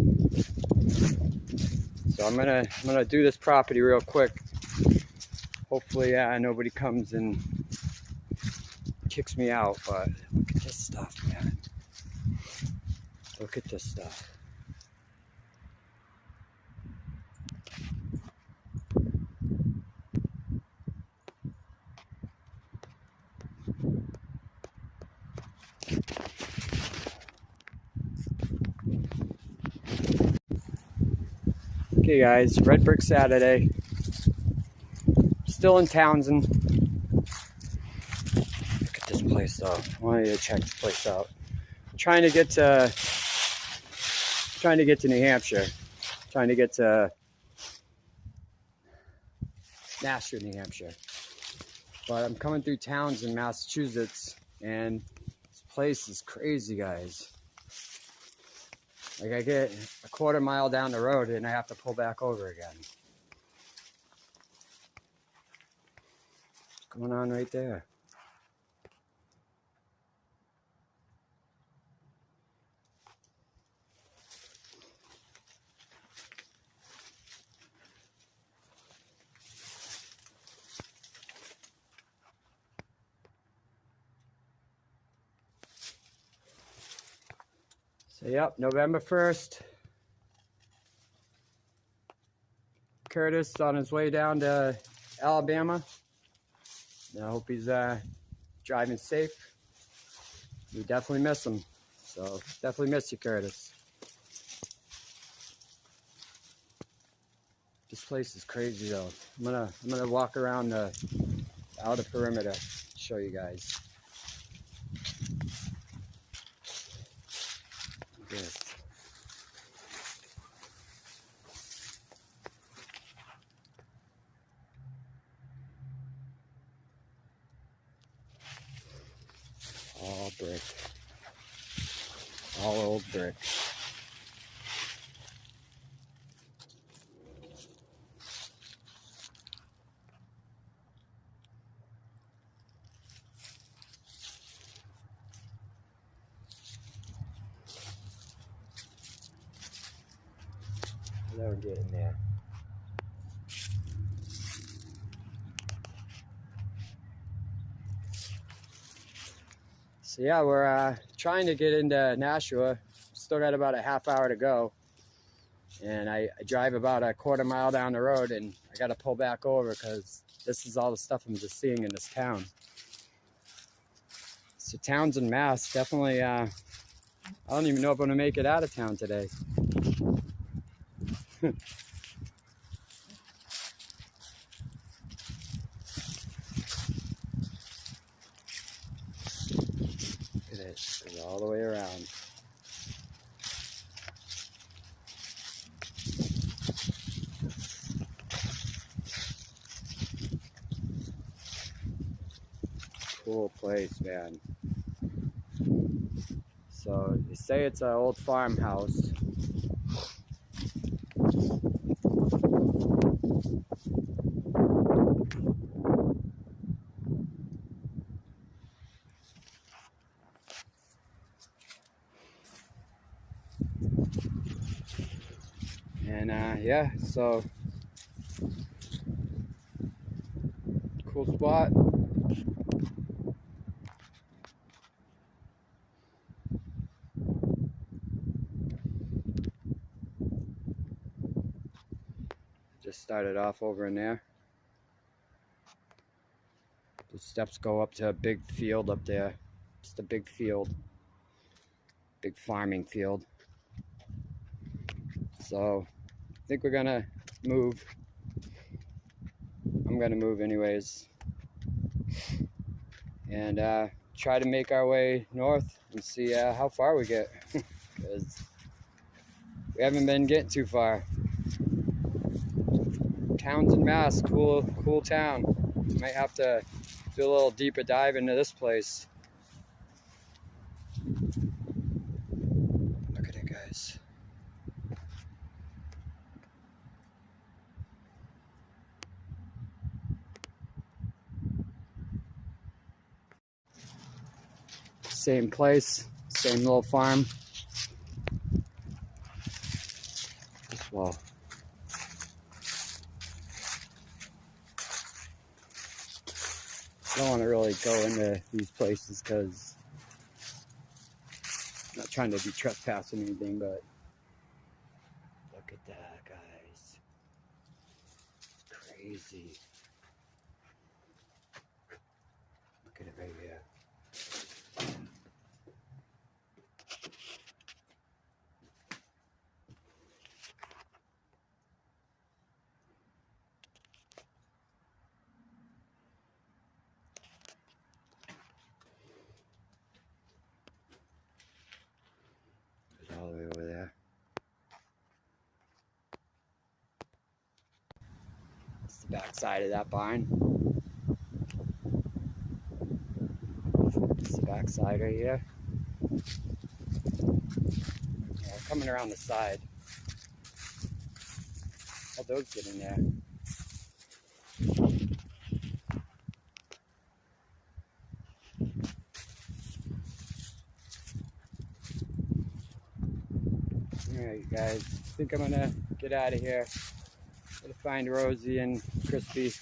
So I'm gonna do this property real quick. Hopefully nobody comes and kicks me out, but look at this stuff, man. Look at this stuff. Okay guys, Red Brick Saturday. Still in Townsend. Look at this place though. I want you to check this place out. I'm trying to get to New Hampshire. Trying to get to Nashua, New Hampshire. But I'm coming through Townsend, Massachusetts, and this place is crazy, guys. Like I get a quarter mile down the road and I have to pull back over again. What's going on right there? So yep, November 1st. Curtis on his way down to Alabama. And I hope he's driving safe. We definitely miss him. So definitely miss you, Curtis. This place is crazy though. I'm gonna walk around the outer perimeter, show you guys. Look at this. All brick. All old brick. I'll never get in there. So yeah, we're trying to get into Nashua. Still got about a half hour to go. And I drive about a quarter mile down the road and I got to pull back over because this is all the stuff I'm just seeing in this town. So Townsend, Mass, definitely, I don't even know if I'm going to make it out of town today. Look at it, it goes all the way around. Cool place, man. So they say it's an old farmhouse. And yeah, so cool spot. Just started off over in there. The steps go up to a big field up there. Just a big field. Big farming field. So I think we're gonna move. I'm gonna move anyways. And try to make our way north and see how far we get. Because we haven't been getting too far. Townsend, Mass, cool town. Might have to do a little deeper dive into this place. Look at it, guys. same place, same little farm. This wall. I don't want to really go into these places because I'm not trying to be trespassing or anything, but look at that, guys. It's crazy. Look at it right here. It's all the way over there. That's the back side of that barn. It's the back side right here. Yeah, coming around the side. How'd those get in there? Alright guys, I think I'm gonna get out of here. Gotta find Rosie and Crispy.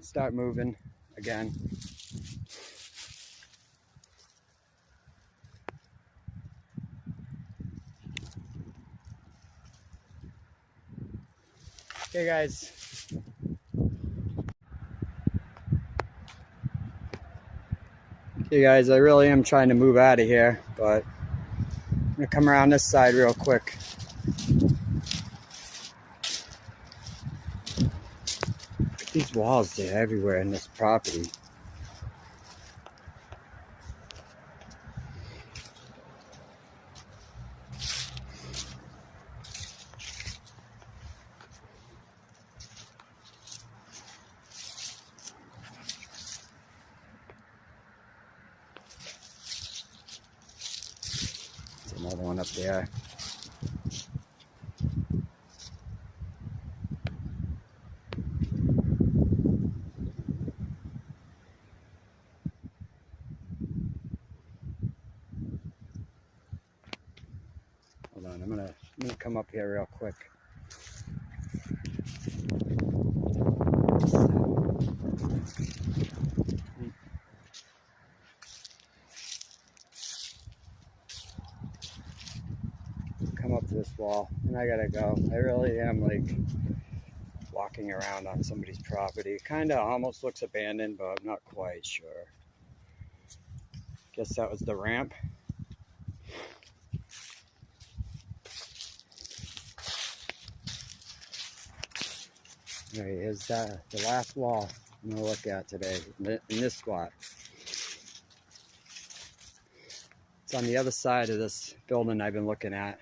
Start moving again. Okay guys. Okay guys, I really am trying to move out of here, but I'm gonna come around this side real quick. These walls, they're everywhere in this property. There's another one up there. Hold on, I'm gonna come up here real quick. Come up to this wall, and I gotta go. I really am like walking around on somebody's property. Kinda almost looks abandoned, but I'm not quite sure. Guess that was the ramp. All right, here's the last wall I'm gonna look at today in this spot. It's on the other side of this building I've been looking at.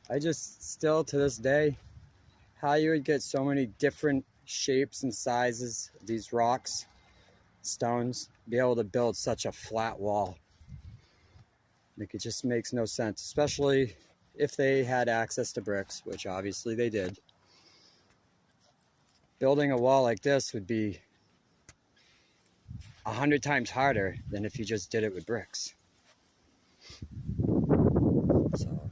I just still to this day, how you would get so many different shapes and sizes of these rocks, stones, be able to build such a flat wall. Like, it just makes no sense, especially if they had access to bricks, which obviously they did. Building a wall like this would be 100 times harder than if you just did it with bricks. So,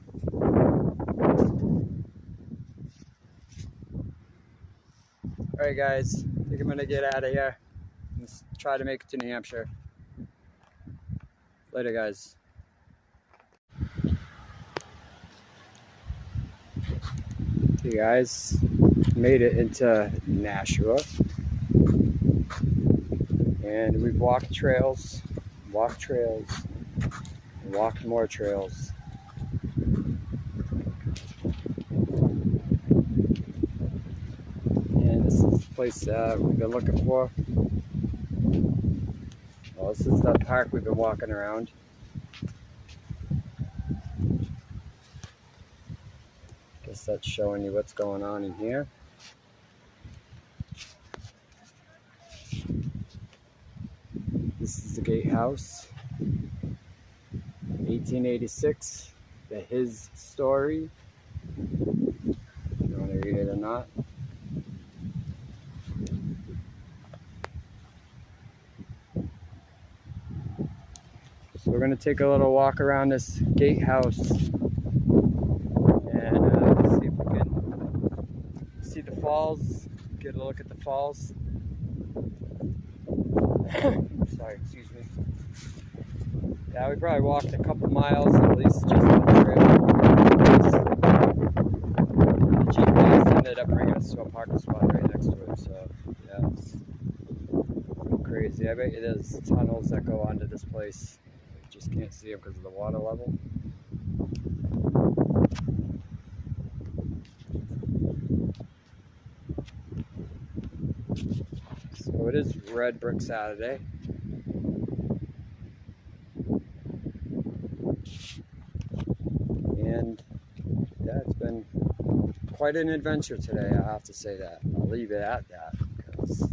alright guys, I think I'm gonna get out of here. Let's try to make it to New Hampshire. Later guys. Okay guys, made it into Nashua. And we've walked trails, and walked more trails. And this is the place we've been looking for. Well, this is the park we've been walking around. Guess that's showing you what's going on in here. gatehouse, 1886, the His story. You want to read it or not? So we're going to take a little walk around this gatehouse and see if we can see the falls, get a look at the falls. Sorry, excuse me. Yeah, we probably walked a couple miles at least just on the trail. The GPS ended up bringing us to a parking spot right next to it, so yeah, it's crazy. I bet you there's tunnels that go onto this place. You just can't see them because of the water level. So it is Red Brick Saturday. And yeah, it's been quite an adventure today, I have to say that. I'll leave it at that because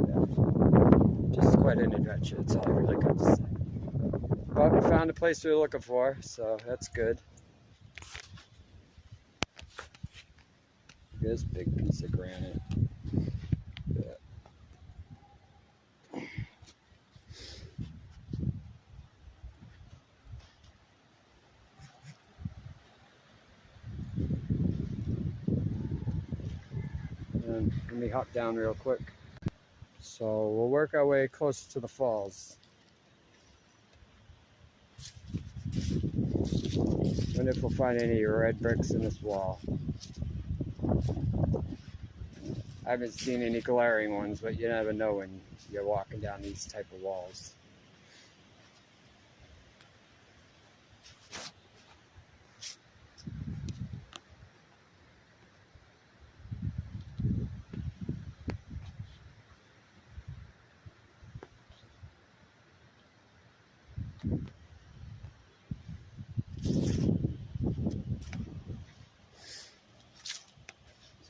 yeah, just quite an adventure, that's all I really got to say. But we found a place we were looking for, so that's good. This big piece of granite. Yeah. And let me hop down real quick. So we'll work our way closer to the falls. Wonder if we'll find any red bricks in this wall. I haven't seen any glaring ones, but you never know when you're walking down these type of walls.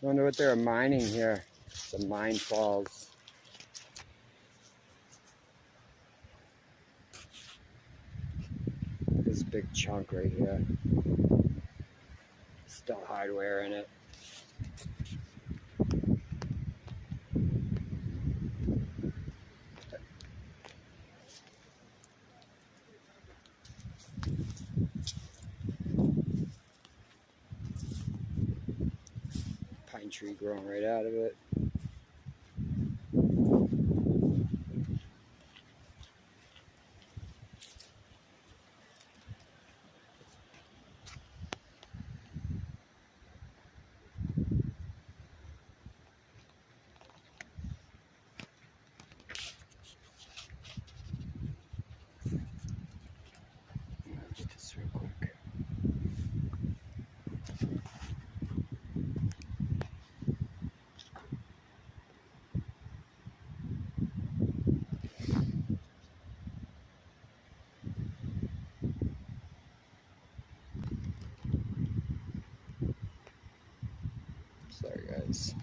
I wonder what they're mining here. Some mine falls. This big chunk right here. Still hardware in it. Pine tree growing right out of it. Get this real quick. Sorry guys.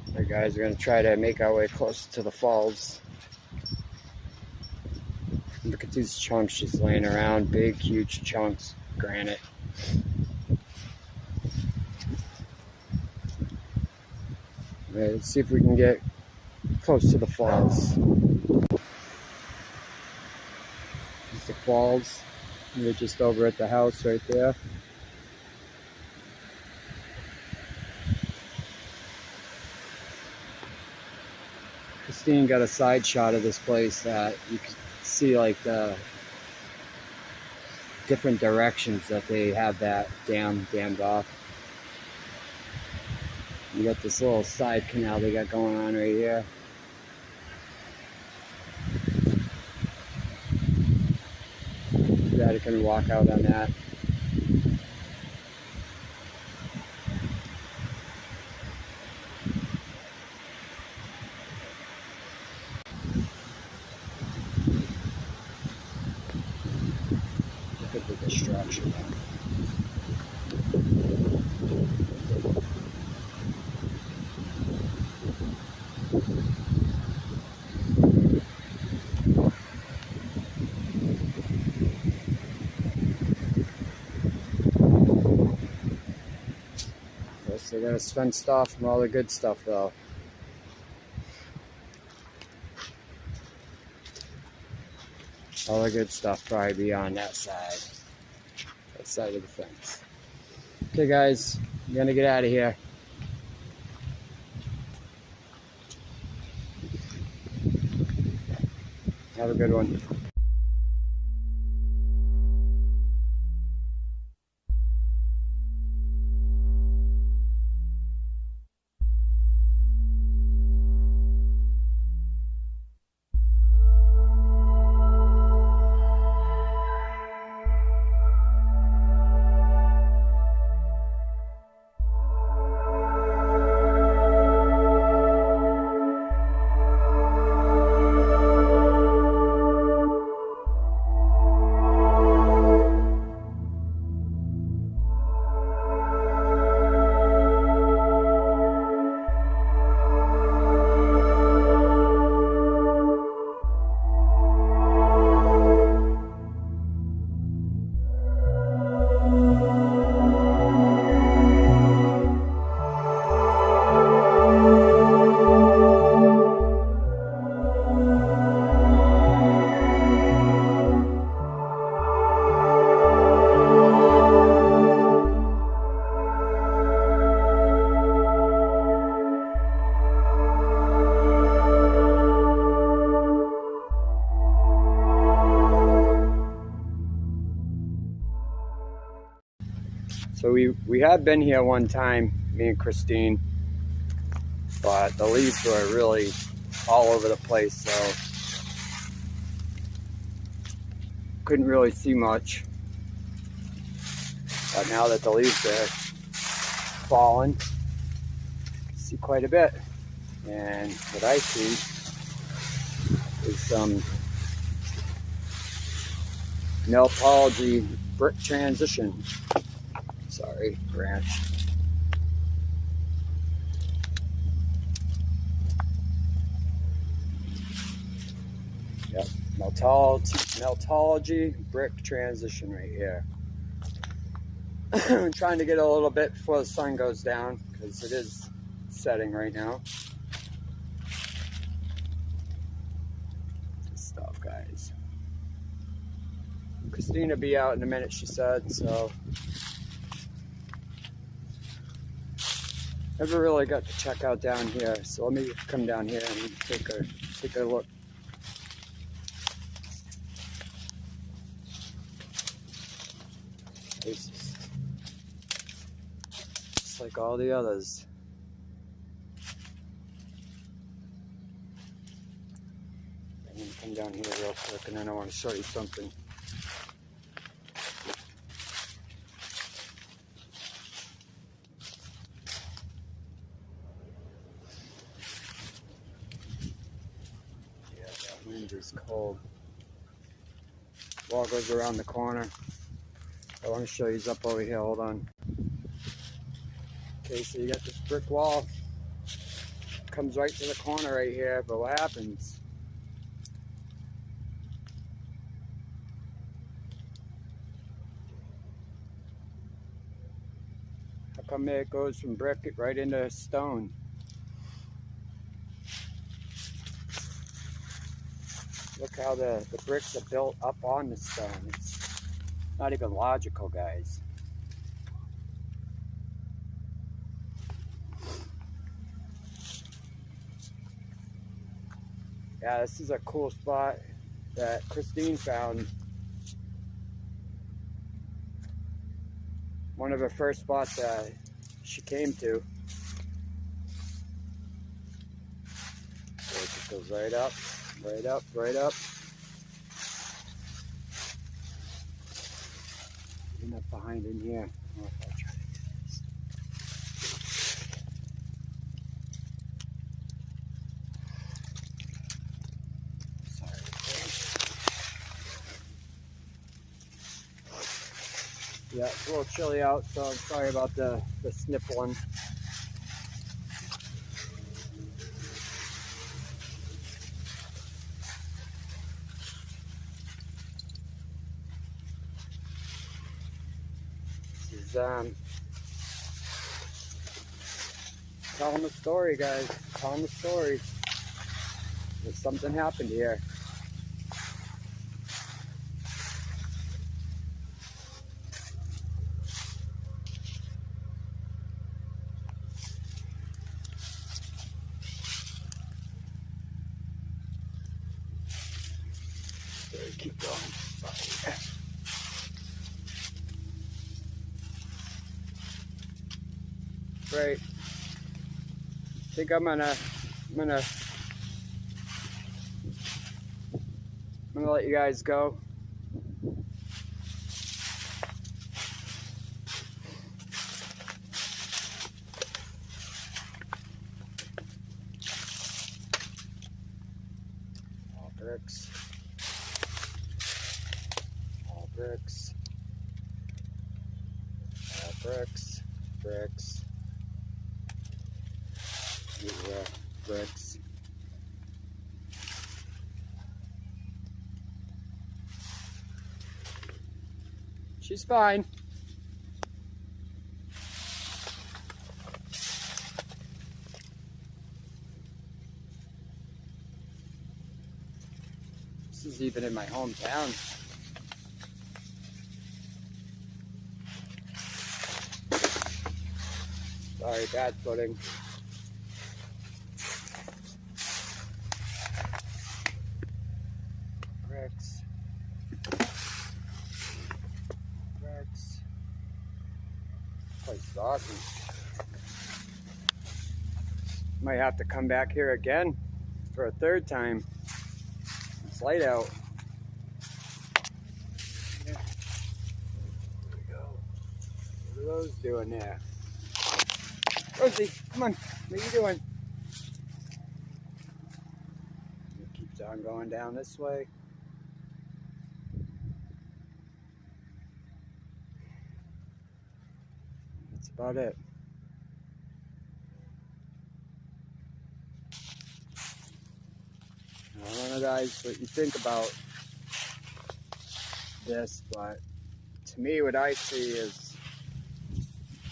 Alright guys, we're going to try to make our way close to the falls. Look at these chunks just laying around, big huge chunks, granite. Alright, let's see if we can get close to the falls. There's the falls. We're just over at the house right there. Christine got a side shot of this place that you can see like the different directions that they have that dammed off. You got this little side canal they got going on right here. That it can walk out on that. Look at the destruction. Guess they got us fenced off from all the good stuff though. All the good stuff probably be on that side of the fence. Okay guys, I'm gonna get out of here. Have a good one. So we had been here one time, me and Christine, but the leaves were really all over the place, so couldn't really see much. But now that the leaves are falling, you can see quite a bit. And what I see is some Meltology brick transition. Sorry, branch. Yep, Meltology brick transition right here. I'm trying to get a little bit before the sun goes down because it is setting right now. Good stuff, guys. Christine will be out in a minute, she said, so. Never really got to check out down here, so let me come down here and take a look. It's just like all the others. I'm gonna come down here real quick, and then I want to show you something. Wind is cold. Wall goes around the corner. I want to show you up over here. Hold on. Okay, so you got this brick wall. Comes right to the corner right here, but what happens? How come it goes from brick right into stone? Look how the bricks are built up on the stone. It's not even logical, guys. Yeah, this is a cool spot that Christine found. One of her first spots that she came to. So it just goes right up. Right up, right up. Getting up behind in here. I don't know if I'll try to do this. Sorry. Yeah, it's a little chilly out, so I'm sorry about the sniffling. is tell them a story, guys. Tell them a story. There's something happened here. Keep going. Right. I think I'm gonna let you guys go. All bricks. All bricks. All bricks. Bricks. These are bricks. She's fine. This is even in my hometown. Sorry, bad footing. Bricks. Bricks. This place is awesome. Might have to come back here again for a third time. It's light out. There we go. What are those doing there? Rosie, come on. What are you doing? It keeps on going down this way. That's about it. I don't know, guys, what you think about this, but to me, what I see is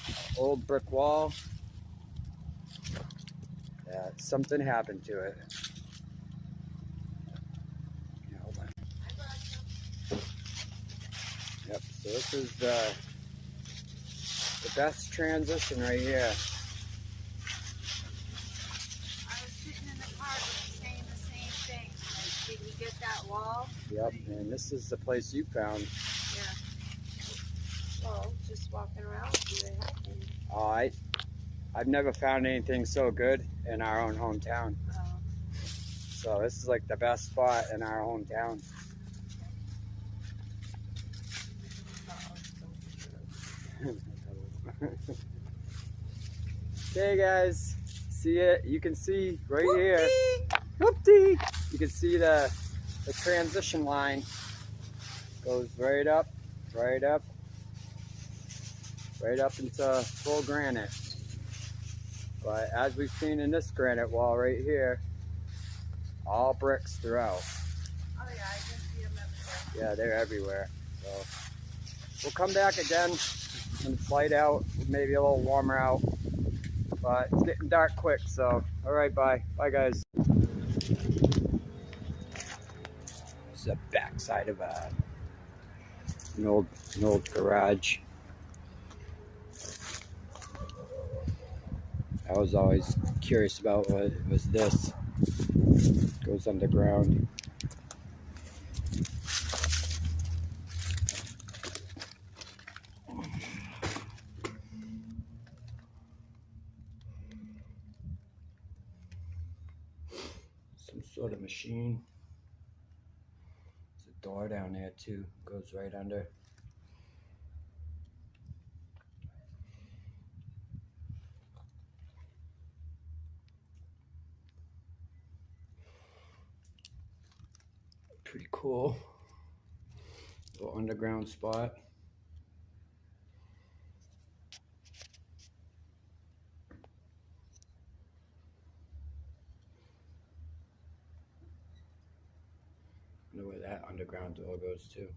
an old brick wall that something happened to it. Yeah, hold on. Yep, so this is the best transition right here. I was sitting in the car saying the same thing. Like, did we get that wall? Yep, and this is the place you found. Yeah. Well, just walking around, see what happened. I've never found anything so good in our own hometown. Oh. So this is like the best spot in our hometown. Okay, guys, see it? You can see right here. Whoopty! You can see the transition line goes right up, right up, right up into full granite. But as we've seen in this granite wall right here, all bricks throughout. Oh yeah, I can see them everywhere. Yeah, they're everywhere. So we'll come back again when it's light out, maybe a little warmer out. But it's getting dark quick, so all right, bye. Bye, guys. It's the backside of an old garage. I was always curious about what was this. It goes underground. Some sort of machine. There's a door down there too. Goes right under. Pretty cool. Little underground spot. I know where that underground door goes to.